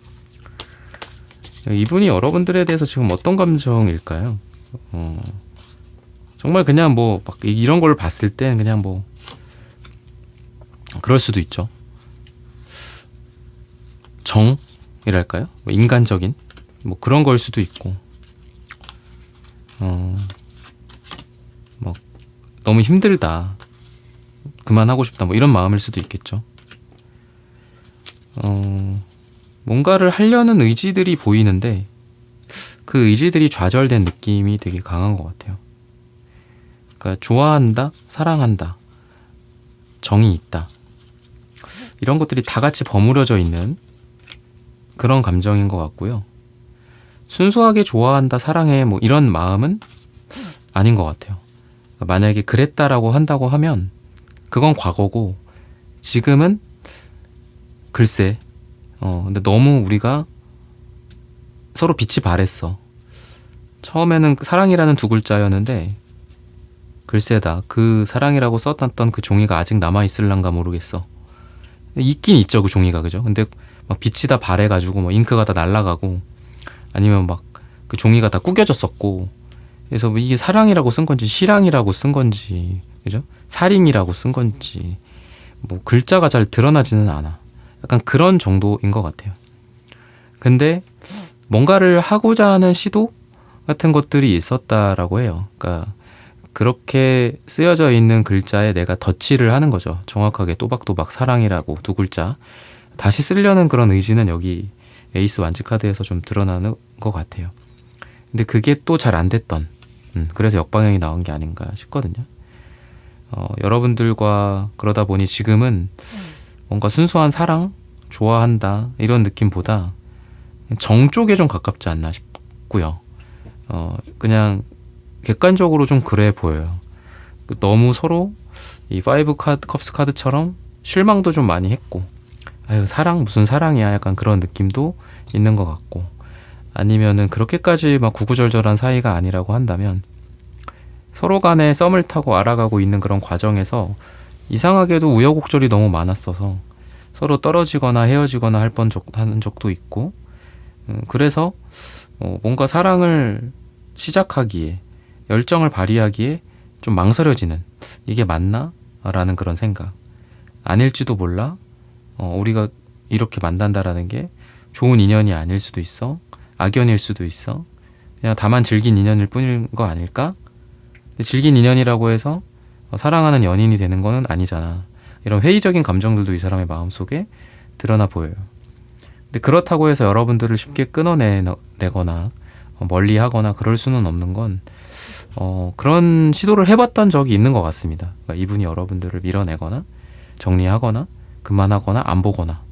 이분이 여러분들에 대해서 지금 어떤 감정일까요? 정말 그냥 뭐 막 이런 걸 봤을 땐 그냥 뭐 그럴 수도 있죠. 정이랄까요? 뭐 인간적인 뭐 그런 걸 수도 있고, 뭐 너무 힘들다, 그만하고 싶다, 뭐 이런 마음일 수도 있겠죠. 뭔가를 하려는 의지들이 보이는데 그 의지들이 좌절된 느낌이 되게 강한 것 같아요. 그러니까 좋아한다, 사랑한다, 정이 있다, 이런 것들이 다 같이 버무려져 있는 그런 감정인 것 같고요. 순수하게 좋아한다, 사랑해, 뭐 이런 마음은 아닌 것 같아요. 만약에 그랬다라고 한다고 하면 그건 과거고, 지금은 글쎄, 근데 너무 우리가 서로 빛이 바랬어. 처음에는 사랑이라는 두 글자였는데 글쎄다, 그 사랑이라고 썼던 그 종이가 아직 남아있을란가 모르겠어. 있긴 있죠, 그 종이가. 그죠? 근데 막 빛이 다 바래가지고 뭐 잉크가 다 날아가고, 아니면 막 그 종이가 다 구겨졌었고, 그래서 뭐 이게 사랑이라고 쓴 건지 시랑이라고 쓴 건지, 그죠? 살인이라고 쓴 건지 뭐 글자가 잘 드러나지는 않아. 약간 그런 정도인 것 같아요. 근데 뭔가를 하고자 하는 시도 같은 것들이 있었다라고 해요. 그러니까 그렇게 쓰여져 있는 글자에 내가 덧칠을 하는 거죠. 정확하게 또박또박 사랑이라고 두 글자 다시 쓰려는 그런 의지는 여기 에이스 완즈 카드에서 좀 드러나는 것 같아요. 근데 그게 또 잘 안 됐던, 그래서 역방향이 나온 게 아닌가 싶거든요. 여러분들과 그러다 보니 지금은 뭔가 순수한 사랑, 좋아한다 이런 느낌보다 정 쪽에 좀 가깝지 않나 싶고요. 그냥 객관적으로 좀 그래 보여요. 너무 서로 이 5 컵스 카드처럼 실망도 좀 많이 했고, 아유 사랑 무슨 사랑이야, 약간 그런 느낌도 있는 것 같고, 아니면은 그렇게까지 막 구구절절한 사이가 아니라고 한다면 서로 간에 썸을 타고 알아가고 있는 그런 과정에서 이상하게도 우여곡절이 너무 많았어서 서로 떨어지거나 헤어지거나 하는 적도 있고, 그래서 뭔가 사랑을 시작하기에, 열정을 발휘하기에 좀 망설여지는, 이게 맞나? 라는 그런 생각. 아닐지도 몰라. 우리가 이렇게 만난다라는 게 좋은 인연이 아닐 수도 있어. 악연일 수도 있어. 그냥 다만 즐긴 인연일 뿐인 거 아닐까? 근데 즐긴 인연이라고 해서 사랑하는 연인이 되는 거는 아니잖아. 이런 회의적인 감정들도 이 사람의 마음속에 드러나 보여요. 근데 그렇다고 해서 여러분들을 쉽게 끊어내거나 멀리하거나 그럴 수는 없는 건, 그런 시도를 해봤던 적이 있는 것 같습니다. 그러니까 이분이 여러분들을 밀어내거나 정리하거나 그만하거나 안 보거나,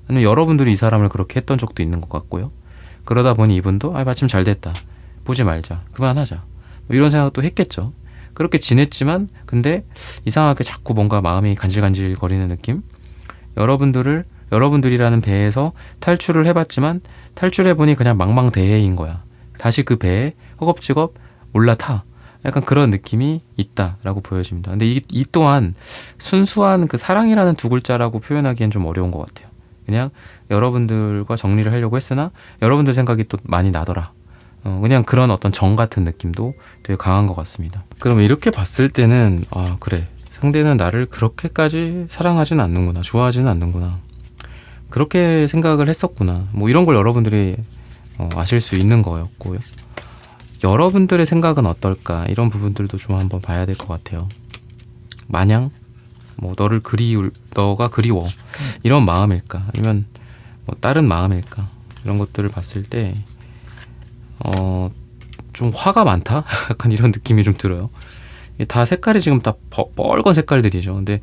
아니면 여러분들이 이 사람을 그렇게 했던 적도 있는 것 같고요. 그러다 보니 이분도 마침 잘 됐다, 보지 말자, 그만하자, 뭐 이런 생각도 했겠죠. 그렇게 지냈지만 근데 이상하게 자꾸 뭔가 마음이 간질간질 거리는 느낌? 여러분들이라는 배에서 탈출을 해봤지만 탈출해보니 그냥 망망대해인 거야. 다시 그 배에 허겁지겁 올라타. 약간 그런 느낌이 있다라고 보여집니다. 근데 이 또한 순수한 그 사랑이라는 두 글자라고 표현하기엔 좀 어려운 것 같아요. 그냥 여러분들과 정리를 하려고 했으나 여러분들 생각이 또 많이 나더라. 그냥 그런 어떤 정 같은 느낌도 되게 강한 것 같습니다. 그럼 이렇게 봤을 때는 그래, 상대는 나를 그렇게까지 사랑하진 않는구나, 좋아하지는 않는구나, 그렇게 생각을 했었구나, 뭐 이런 걸 여러분들이 아실 수 있는 거였고요. 여러분들의 생각은 어떨까, 이런 부분들도 좀 한번 봐야 될 것 같아요. 마냥 뭐 너가 그리워 이런 마음일까, 아니면 뭐 다른 마음일까, 이런 것들을 봤을 때 좀 화가 많다? 약간 이런 느낌이 좀 들어요. 다 색깔이 지금 다 뻘건 색깔들이죠. 근데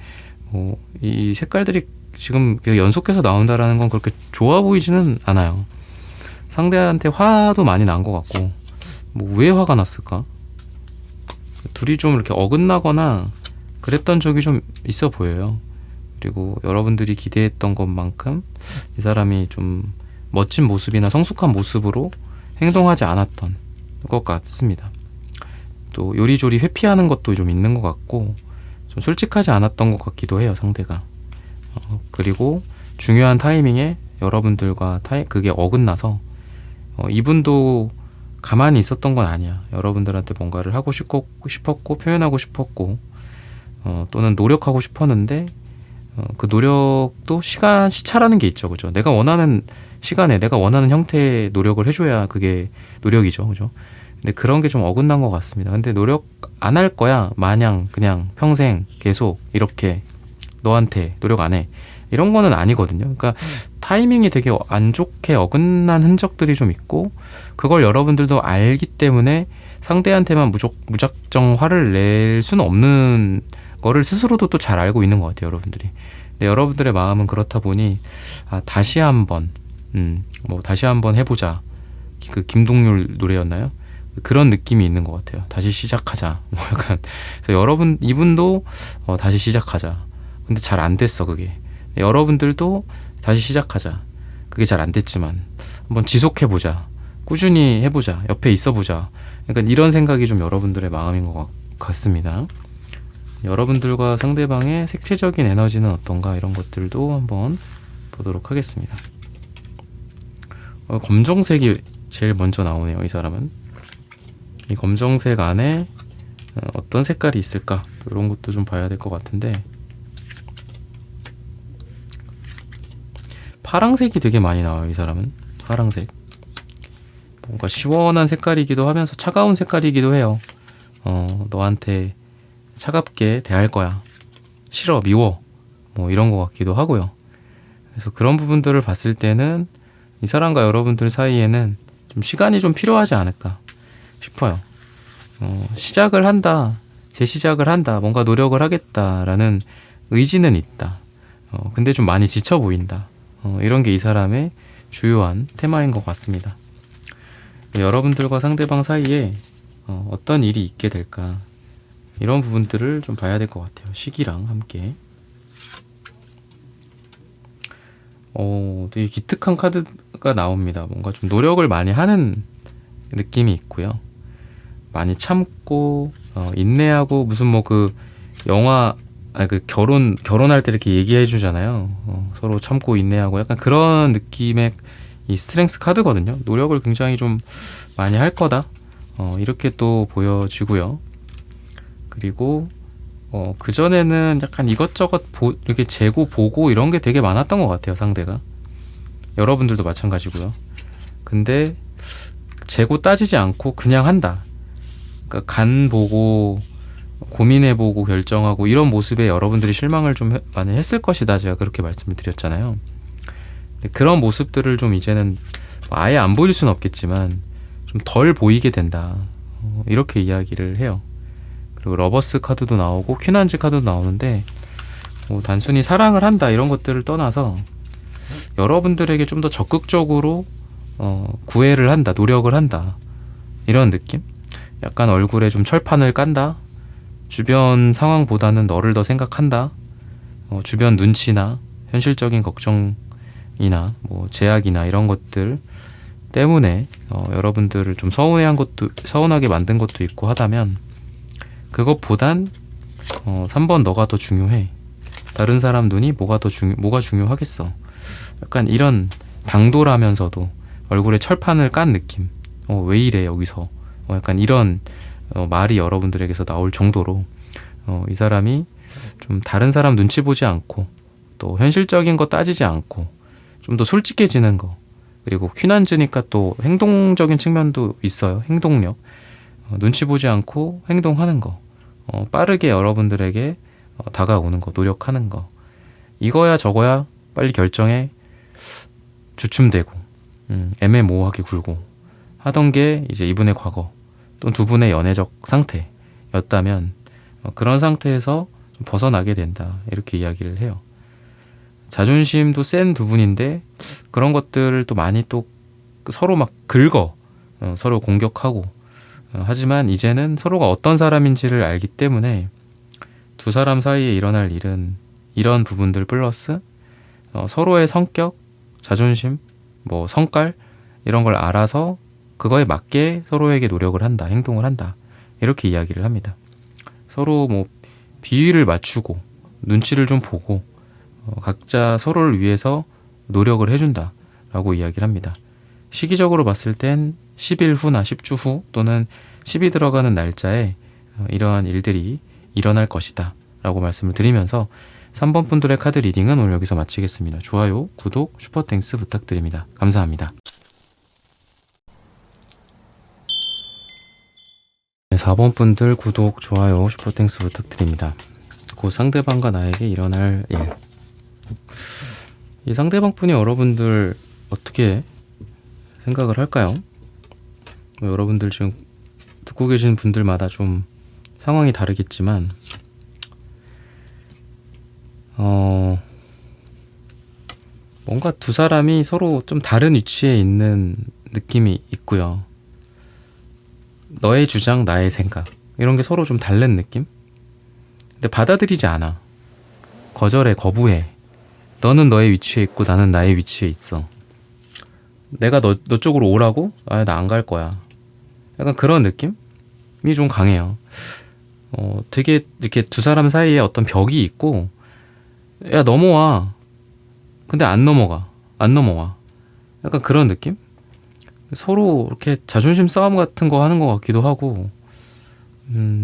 이 색깔들이 지금 연속해서 나온다라는 건 그렇게 좋아 보이지는 않아요. 상대한테 화도 많이 난 것 같고, 뭐 왜 화가 났을까? 둘이 좀 이렇게 어긋나거나 그랬던 적이 좀 있어 보여요. 그리고 여러분들이 기대했던 것만큼 이 사람이 좀 멋진 모습이나 성숙한 모습으로 행동하지 않았던 것 같습니다. 또 요리조리 회피하는 것도 좀 있는 것 같고, 좀 솔직하지 않았던 것 같기도 해요, 상대가. 그리고 중요한 타이밍에 여러분들과 그게 어긋나서 이분도 가만히 있었던 건 아니야. 여러분들한테 뭔가를 하고 싶었고 표현하고 싶었고, 또는 노력하고 싶었는데, 그 노력도 시차라는 게 있죠. 그죠? 내가 원하는 시간에 내가 원하는 형태의 노력을 해줘야 그게 노력이죠. 그죠? 근데 그런 게 좀 어긋난 것 같습니다. 근데 노력 안 할 거야. 마냥 그냥 평생 계속 이렇게 너한테 노력 안 해. 이런 거는 아니거든요. 그러니까 타이밍이 되게 안 좋게 어긋난 흔적들이 좀 있고, 그걸 여러분들도 알기 때문에 상대한테만 무작정 화를 낼 수는 없는 거를 스스로도 또 잘 알고 있는 것 같아요, 여러분들이. 근데 여러분들의 마음은 그렇다 보니, 다시 한번 다시 한번 해보자. 그 김동률 노래였나요? 그런 느낌이 있는 것 같아요. 다시 시작하자. 뭐 약간. 그래서 이분도 다시 시작하자. 근데 잘 안 됐어, 그게. 여러분들도 다시 시작하자. 그게 잘 안 됐지만 한번 지속해보자. 꾸준히 해보자. 옆에 있어보자. 그러니까 이런 생각이 좀 여러분들의 마음인 것 같습니다. 여러분들과 상대방의 색채적인 에너지는 어떤가, 이런 것들도 한번 보도록 하겠습니다. 검정색이 제일 먼저 나오네요. 이 사람은 이 검정색 안에 어떤 색깔이 있을까, 이런 것도 좀 봐야 될 것 같은데, 파랑색이 되게 많이 나와요. 이 사람은 파랑색, 뭔가 시원한 색깔이기도 하면서 차가운 색깔이기도 해요. 너한테 차갑게 대할 거야, 싫어, 미워, 뭐 이런 것 같기도 하고요. 그래서 그런 부분들을 봤을 때는 이 사람과 여러분들 사이에는 좀 시간이 좀 필요하지 않을까 싶어요. 시작을 한다, 재시작을 한다, 뭔가 노력을 하겠다라는 의지는 있다. 근데 좀 많이 지쳐 보인다. 이런 게 이 사람의 주요한 테마인 것 같습니다. 여러분들과 상대방 사이에 어떤 일이 있게 될까, 이런 부분들을 좀 봐야 될 것 같아요. 시기랑 함께. 되게 기특한 카드가 나옵니다. 뭔가 좀 노력을 많이 하는 느낌이 있고요. 많이 참고 인내하고, 무슨 뭐 그 영화, 그 결혼할 때 이렇게 얘기해 주잖아요. 서로 참고 인내하고, 약간 그런 느낌의 이 스트렝스 카드거든요. 노력을 굉장히 좀 많이 할 거다, 이렇게 또 보여지고요. 그리고 그전에는 약간 이것저것 이렇게 재고 보고 이런 게 되게 많았던 것 같아요, 상대가. 여러분들도 마찬가지고요. 근데 재고 따지지 않고 그냥 한다. 그러니까 간 보고 고민해보고 결정하고, 이런 모습에 여러분들이 실망을 좀 많이 했을 것이다, 제가 그렇게 말씀을 드렸잖아요. 그런 모습들을 좀 이제는 아예 안 보일 수는 없겠지만 좀 덜 보이게 된다, 이렇게 이야기를 해요. 그리고 러버스 카드도 나오고 퀸한즈 카드도 나오는데, 단순히 사랑을 한다 이런 것들을 떠나서 여러분들에게 좀 더 적극적으로 구애를 한다, 노력을 한다, 이런 느낌? 약간 얼굴에 좀 철판을 깐다, 주변 상황보다는 너를 더 생각한다, 주변 눈치나 현실적인 걱정이나 뭐 제약이나 이런 것들 때문에 여러분들을 좀 서운하게 만든 것도 있고 하다면, 그것보단 3번 너가 더 중요해. 다른 사람 눈이 뭐가 중요하겠어. 약간 이런 당돌하면서도 얼굴에 철판을 깐 느낌. 왜 이래 여기서. 약간 이런 말이 여러분들에게서 나올 정도로 이 사람이 좀 다른 사람 눈치 보지 않고, 또 현실적인 거 따지지 않고 좀 더 솔직해지는 거, 그리고 퀸한즈니까 또 행동적인 측면도 있어요. 행동력. 눈치 보지 않고 행동하는 거, 빠르게 여러분들에게 다가오는 거, 노력하는 거, 이거야 저거야 빨리 결정해 주춤대고 애매모호하게 굴고 하던 게 이제 이분의 과거 또는 두 분의 연애적 상태였다면, 그런 상태에서 좀 좀 벗어나게 된다. 이렇게 이야기를 해요. 자존심도 센 두 분인데 그런 것들을 또 많이 또 서로 막 긁어 서로 공격하고 하지만 이제는 서로가 어떤 사람인지를 알기 때문에 두 사람 사이에 일어날 일은 이런 부분들 플러스 서로의 성격, 자존심, 뭐 성깔 이런 걸 알아서 그거에 맞게 서로에게 노력을 한다, 행동을 한다 이렇게 이야기를 합니다. 서로 뭐 비위를 맞추고 눈치를 좀 보고 각자 서로를 위해서 노력을 해준다 라고 이야기를 합니다. 시기적으로 봤을 땐 10일 후나 10주 후 또는 10이 들어가는 날짜에 이러한 일들이 일어날 것이다 라고 말씀을 드리면서 3번 분들의 카드 리딩은 오늘 여기서 마치겠습니다. 좋아요, 구독, 슈퍼땡스 부탁드립니다. 감사합니다. 4번 분들 구독, 좋아요, 슈퍼땡스 부탁드립니다. 곧 상대방과 나에게 일어날 일. 이 상대방 분이 여러분들 어떻게 생각을 할까요? 여러분들 지금 듣고 계신 분들마다 좀 상황이 다르겠지만 뭔가 두 사람이 서로 좀 다른 위치에 있는 느낌이 있고요. 너의 주장, 나의 생각 이런 게 서로 좀 다른 느낌? 근데 받아들이지 않아. 거절해, 거부해. 너는 너의 위치에 있고 나는 나의 위치에 있어. 내가 너 쪽으로 오라고? 아, 나 안 갈 거야. 약간 그런 느낌이 좀 강해요. 되게 이렇게 두 사람 사이에 어떤 벽이 있고 야, 넘어와. 근데 안 넘어가. 안 넘어와. 약간 그런 느낌? 서로 이렇게 자존심 싸움 같은 거 하는 것 같기도 하고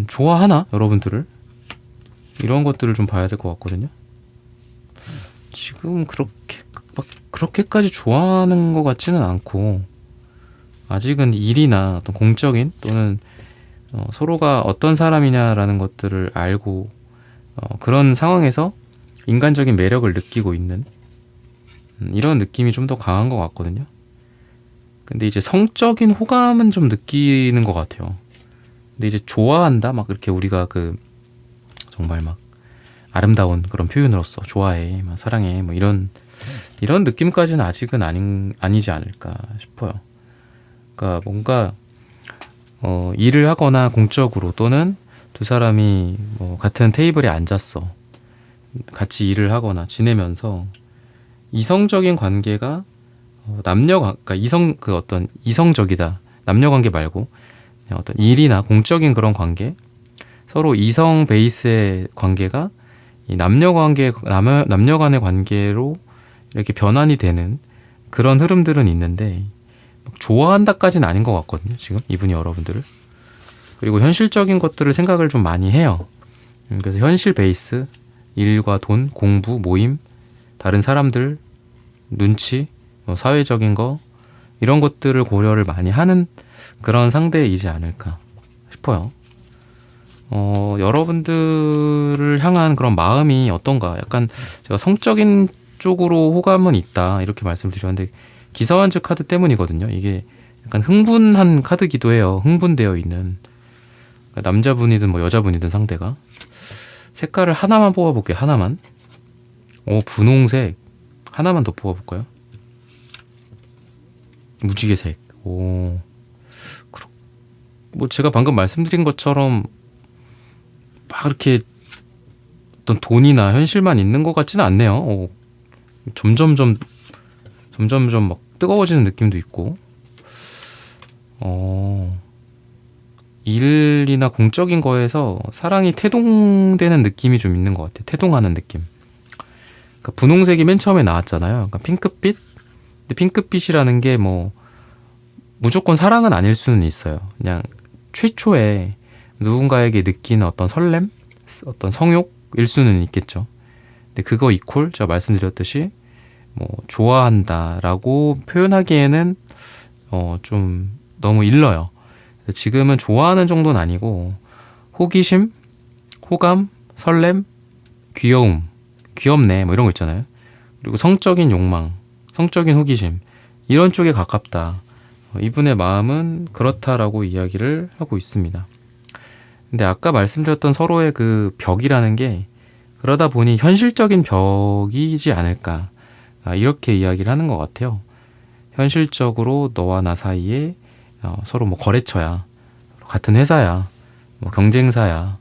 좋아하나? 여러분들을? 이런 것들을 좀 봐야 될 것 같거든요. 지금 그렇게까지 좋아하는 것 같지는 않고 아직은 일이나 어떤 공적인 또는 서로가 어떤 사람이냐라는 것들을 알고 그런 상황에서 인간적인 매력을 느끼고 있는 이런 느낌이 좀 더 강한 것 같거든요. 근데 이제 성적인 호감은 좀 느끼는 것 같아요. 근데 이제 좋아한다 막 이렇게 우리가 정말 막 아름다운 그런 표현으로서 좋아해, 막 사랑해, 뭐 이런 느낌까지는 아직은 아니지 않을까 싶어요. 그러니까 뭔가 일을 하거나 공적으로 또는 두 사람이 뭐 같은 테이블에 앉았어, 같이 일을 하거나 지내면서 이성적인 관계가 그러니까 어떤 이성적이다, 남녀 관계 말고 그냥 어떤 일이나 공적인 그런 관계, 서로 이성 베이스의 관계가 이 남녀 간의 관계로 이렇게 변환이 되는 그런 흐름들은 있는데 좋아한다까지는 아닌 것 같거든요. 지금 이분이 여러분들을. 그리고 현실적인 것들을 생각을 좀 많이 해요. 그래서 현실 베이스, 일과 돈, 공부, 모임, 다른 사람들, 눈치, 사회적인 거 이런 것들을 고려를 많이 하는 그런 상대이지 않을까 싶어요. 여러분들을 향한 그런 마음이 어떤가? 약간 제가 성적인 쪽으로 호감은 있다 이렇게 말씀드렸는데 기사완즈 카드 때문이거든요. 이게 약간 흥분한 카드기도 해요. 흥분되어 있는 그러니까 남자분이든 뭐 여자분이든 상대가 색깔을 하나만 뽑아볼게요. 하나만. 분홍색 하나만 더 뽑아볼까요? 무지개색. 뭐 제가 방금 말씀드린 것처럼 막 이렇게 어떤 돈이나 현실만 있는 것 같지는 않네요. 점점점 막 뜨거워지는 느낌도 있고 일이나 공적인 거에서 사랑이 태동되는 느낌이 좀 있는 것 같아요. 태동하는 느낌. 그러니까 분홍색이 맨 처음에 나왔잖아요. 그러니까 핑크빛? 근데 핑크빛이라는 게 뭐 무조건 사랑은 아닐 수는 있어요. 그냥 최초에 누군가에게 느끼는 어떤 설렘? 어떤 성욕일 수는 있겠죠. 근데 그거 이퀄 제가 말씀드렸듯이 뭐 좋아한다라고 표현하기에는 좀 너무 일러요. 지금은 좋아하는 정도는 아니고 호기심, 호감, 설렘, 귀여움, 귀엽네 뭐 이런 거 있잖아요. 그리고 성적인 욕망, 성적인 호기심 이런 쪽에 가깝다. 이분의 마음은 그렇다라고 이야기를 하고 있습니다. 근데 아까 말씀드렸던 서로의 그 벽이라는 게 그러다 보니 현실적인 벽이지 않을까. 이렇게 이야기를 하는 것 같아요. 현실적으로 너와 나 사이에 서로 뭐 거래처야, 같은 회사야, 뭐 경쟁사야,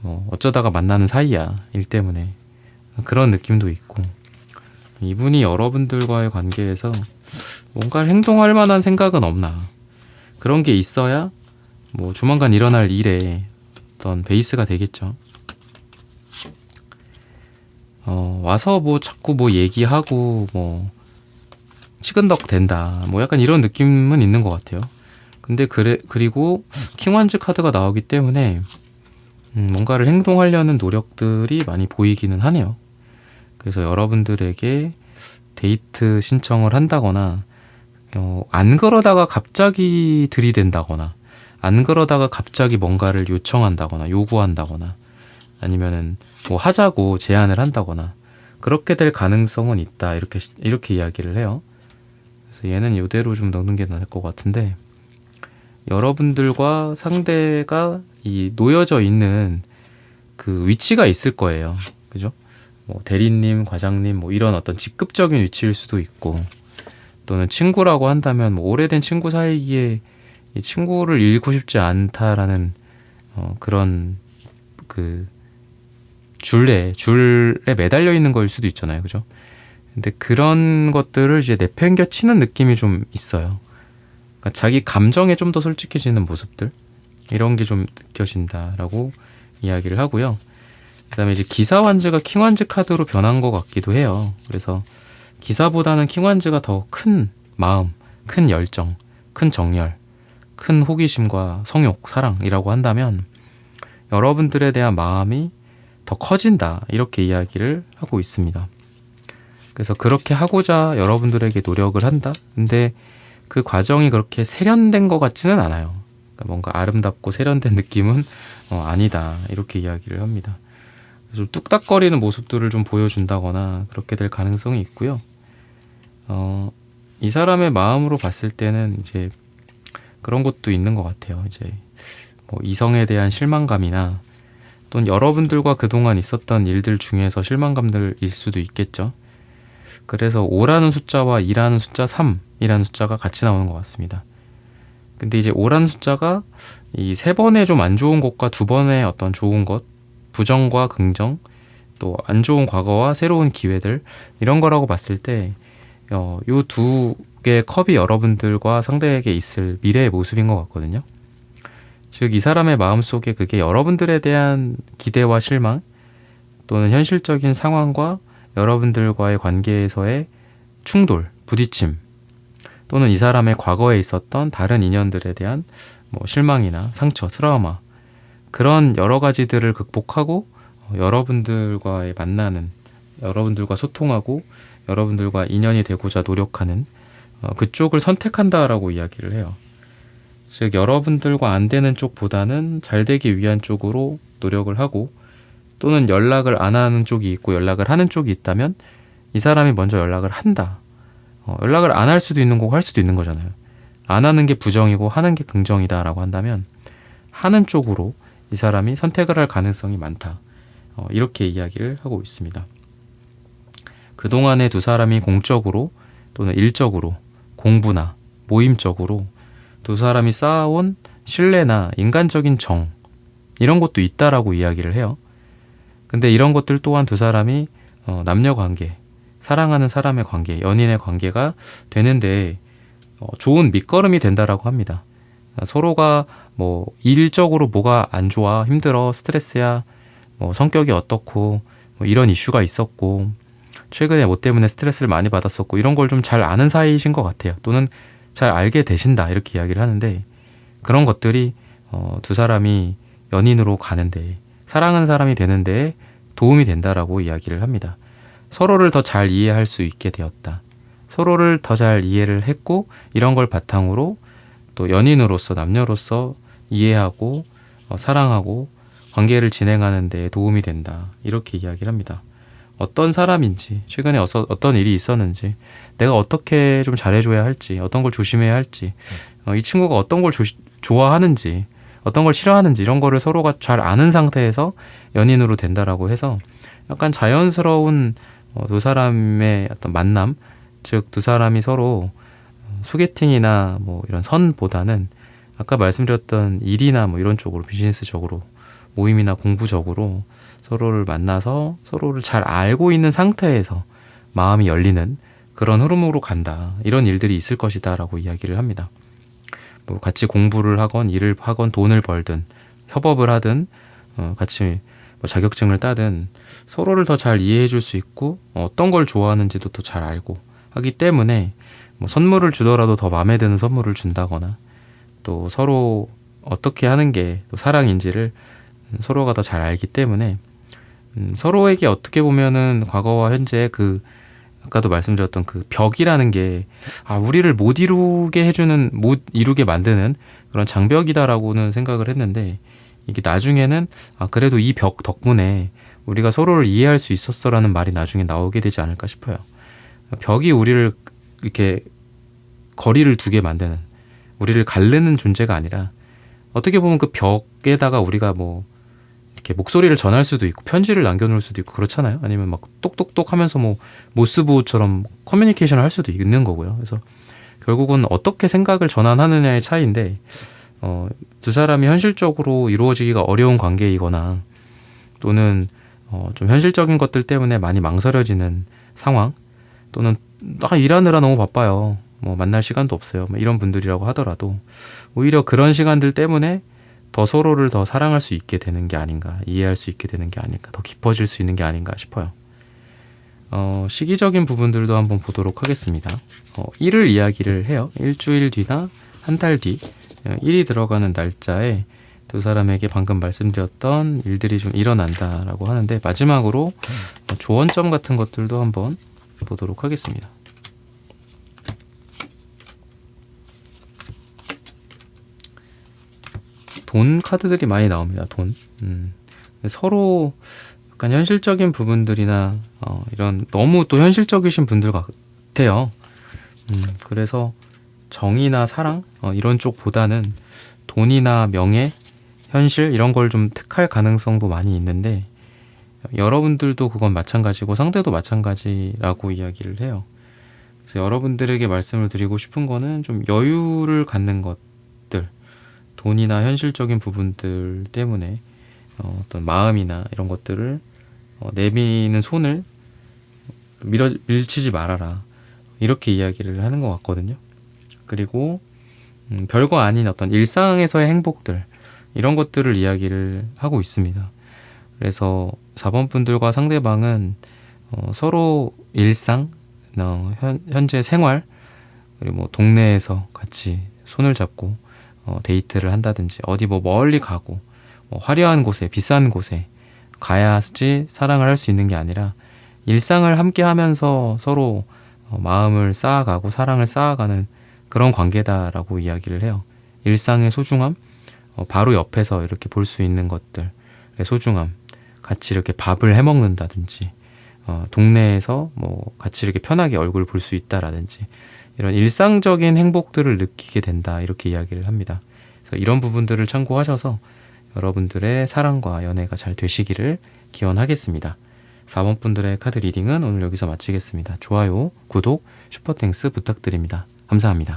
뭐 어쩌다가 만나는 사이야, 일 때문에. 그런 느낌도 있고, 이분이 여러분들과의 관계에서 뭔가 행동할 만한 생각은 없나. 그런 게 있어야 뭐 조만간 일어날 일에 어떤 베이스가 되겠죠. 와서 뭐 자꾸 뭐 얘기하고 뭐 치근덕 된다, 뭐 약간 이런 느낌은 있는 것 같아요. 근데 그리고 킹완즈 카드가 나오기 때문에 뭔가를 행동하려는 노력들이 많이 보이기는 하네요. 그래서 여러분들에게 데이트 신청을 한다거나, 안 그러다가 갑자기 들이댄다거나, 안 그러다가 갑자기 뭔가를 요청한다거나 요구한다거나, 아니면은 뭐 하자고 제안을 한다거나, 그렇게 될 가능성은 있다, 이렇게 이야기를 해요. 그래서 얘는 이대로 좀 넣는 게 나을 것 같은데, 여러분들과 상대가 이 놓여져 있는 그 위치가 있을 거예요. 그죠? 뭐 대리님, 과장님, 뭐 이런 어떤 직급적인 위치일 수도 있고, 또는 친구라고 한다면 뭐 오래된 친구 사이기에 이 친구를 잃고 싶지 않다라는 그런 그 줄에 매달려 있는 거일 수도 있잖아요. 그죠? 근데 그런 것들을 이제 내팽겨치는 느낌이 좀 있어요. 그러니까 자기 감정에 좀 더 솔직해지는 모습들, 이런 게 좀 느껴진다라고 이야기를 하고요. 그다음에 이제 기사 완즈가 킹 완즈 카드로 변한 것 같기도 해요. 그래서 기사보다는 킹 완즈가 더 큰 마음, 큰 열정, 큰 정열, 큰 호기심과 성욕, 사랑이라고 한다면 여러분들에 대한 마음이 더 커진다, 이렇게 이야기를 하고 있습니다. 그래서 그렇게 하고자 여러분들에게 노력을 한다. 근데 그 과정이 그렇게 세련된 것 같지는 않아요. 그러니까 뭔가 아름답고 세련된 느낌은 아니다, 이렇게 이야기를 합니다. 좀 뚝딱거리는 모습들을 좀 보여준다거나 그렇게 될 가능성이 있고요. 이 사람의 마음으로 봤을 때는 이제 그런 것도 있는 것 같아요. 이제 뭐 이성에 대한 실망감이나, 또는 여러분들과 그동안 있었던 일들 중에서 실망감들일 수도 있겠죠. 그래서 5라는 숫자와 2라는 숫자, 3이라는 숫자가 같이 나오는 것 같습니다. 근데 이제 5라는 숫자가 이 3번의 좀 안 좋은 것과 2번의 어떤 좋은 것, 부정과 긍정, 또 안 좋은 과거와 새로운 기회들, 이런 거라고 봤을 때 요 두 개의 컵이 여러분들과 상대에게 있을 미래의 모습인 것 같거든요. 즉 이 사람의 마음속에 그게 여러분들에 대한 기대와 실망, 또는 현실적인 상황과 여러분들과의 관계에서의 충돌, 부딪힘, 또는 이 사람의 과거에 있었던 다른 인연들에 대한 뭐 실망이나 상처, 트라우마, 그런 여러 가지들을 극복하고 여러분들과의 만나는, 여러분들과 소통하고 여러분들과 인연이 되고자 노력하는 그쪽을 선택한다라고 이야기를 해요. 즉 여러분들과 안 되는 쪽보다는 잘 되기 위한 쪽으로 노력을 하고, 또는 연락을 안 하는 쪽이 있고 연락을 하는 쪽이 있다면 이 사람이 먼저 연락을 한다. 연락을 안 할 수도 있는 거고 할 수도 있는 거잖아요. 안 하는 게 부정이고 하는 게 긍정이다라고 한다면 하는 쪽으로 이 사람이 선택을 할 가능성이 많다. 이렇게 이야기를 하고 있습니다. 그동안에 두 사람이 공적으로 또는 일적으로, 공부나 모임적으로 두 사람이 쌓아온 신뢰나 인간적인 정, 이런 것도 있다라고 이야기를 해요. 근데 이런 것들 또한 두 사람이 남녀 관계, 사랑하는 사람의 관계, 연인의 관계가 되는데 좋은 밑거름이 된다라고 합니다. 서로가 뭐 일적으로 뭐가 안 좋아, 힘들어, 스트레스야, 뭐 성격이 어떻고, 뭐 이런 이슈가 있었고, 최근에 뭐 때문에 스트레스를 많이 받았었고, 이런 걸 좀 잘 아는 사이이신 것 같아요. 또는 잘 알게 되신다, 이렇게 이야기를 하는데, 그런 것들이 두 사람이 연인으로 가는데, 사랑하는 사람이 되는데 도움이 된다라고 이야기를 합니다. 서로를 더 잘 이해할 수 있게 되었다. 서로를 더 잘 이해를 했고, 이런 걸 바탕으로 또 연인으로서, 남녀로서 이해하고 사랑하고 관계를 진행하는 데 도움이 된다, 이렇게 이야기를 합니다. 어떤 사람인지, 최근에 어떤 일이 있었는지, 내가 어떻게 좀 잘해줘야 할지, 어떤 걸 조심해야 할지, 이 친구가 어떤 걸 좋아하는지, 어떤 걸 싫어하는지, 이런 거를 서로가 잘 아는 상태에서 연인으로 된다라고 해서 약간 자연스러운 두 사람의 어떤 만남, 즉 두 사람이 서로 소개팅이나 뭐 이런 선보다는 아까 말씀드렸던 일이나 뭐 이런 쪽으로 비즈니스적으로 모임이나 공부적으로 서로를 만나서 서로를 잘 알고 있는 상태에서 마음이 열리는 그런 흐름으로 간다. 이런 일들이 있을 것이다 라고 이야기를 합니다. 뭐 같이 공부를 하건 일을 하건 돈을 벌든 협업을 하든 같이 뭐 자격증을 따든 서로를 더 잘 이해해 줄 수 있고 어떤 걸 좋아하는지도 더 잘 알고 하기 때문에 뭐 선물을 주더라도 더 마음에 드는 선물을 준다거나 또 서로 어떻게 하는 게 또 사랑인지를 서로가 더 잘 알기 때문에 서로에게 어떻게 보면은 과거와 현재 그 아까도 말씀드렸던 그 벽이라는 게 우리를 못 이루게 해주는 못 이루게 만드는 그런 장벽이다라고는 생각을 했는데 이게 나중에는 그래도 이 벽 덕분에 우리가 서로를 이해할 수 있었어라는 말이 나중에 나오게 되지 않을까 싶어요. 벽이 우리를 이렇게 거리를 두게 만드는 우리를 가르는 존재가 아니라 어떻게 보면 그 벽에다가 우리가 뭐 이렇게 목소리를 전할 수도 있고 편지를 남겨놓을 수도 있고 그렇잖아요. 아니면 막 똑똑똑 하면서 뭐 모스보호처럼 커뮤니케이션을 할 수도 있는 거고요. 그래서 결국은 어떻게 생각을 전환하느냐의 차이인데 두 사람이 현실적으로 이루어지기가 어려운 관계이거나 또는 좀 현실적인 것들 때문에 많이 망설여지는 상황 또는 일하느라 너무 바빠요. 뭐 만날 시간도 없어요. 뭐 이런 분들이라고 하더라도 오히려 그런 시간들 때문에 더 서로를 더 사랑할 수 있게 되는 게 아닌가, 이해할 수 있게 되는 게 아닐까, 더 깊어질 수 있는 게 아닌가 싶어요. 시기적인 부분들도 한번 보도록 하겠습니다. 일을 이야기를 해요. 일주일 뒤나 한 달 뒤, 일이 들어가는 날짜에 두 사람에게 방금 말씀드렸던 일들이 좀 일어난다라고 하는데 마지막으로 조언점 같은 것들도 한번 보도록 하겠습니다. 돈 카드들이 많이 나옵니다. 돈. 서로 약간 현실적인 부분들이나 이런 너무 또 현실적이신 분들 같아요. 그래서 정의나 사랑 이런 쪽보다는 돈이나 명예, 현실 이런 걸 좀 택할 가능성도 많이 있는데 여러분들도 그건 마찬가지고 상대도 마찬가지라고 이야기를 해요. 그래서 여러분들에게 말씀을 드리고 싶은 거는 좀 여유를 갖는 것들, 돈이나 현실적인 부분들 때문에 어떤 마음이나 이런 것들을 내미는 손을 밀치지 말아라. 이렇게 이야기를 하는 것 같거든요. 그리고 별거 아닌 어떤 일상에서의 행복들 이런 것들을 이야기를 하고 있습니다. 그래서 4번 분들과 상대방은 서로 일상, 현재 생활 그리고 뭐 동네에서 같이 손을 잡고 데이트를 한다든지 어디 뭐 멀리 가고 화려한 곳에 비싼 곳에 가야지 사랑을 할 수 있는 게 아니라 일상을 함께 하면서 서로 마음을 쌓아가고 사랑을 쌓아가는 그런 관계다라고 이야기를 해요. 일상의 소중함, 바로 옆에서 이렇게 볼 수 있는 것들의 소중함, 같이 이렇게 밥을 해 먹는다든지 동네에서 뭐 같이 이렇게 편하게 얼굴 볼 수 있다라든지 이런 일상적인 행복들을 느끼게 된다 이렇게 이야기를 합니다. 그래서 이런 부분들을 참고하셔서 여러분들의 사랑과 연애가 잘 되시기를 기원하겠습니다. 4번 분들의 카드 리딩은 오늘 여기서 마치겠습니다. 좋아요, 구독, 슈퍼땡스 부탁드립니다. 감사합니다.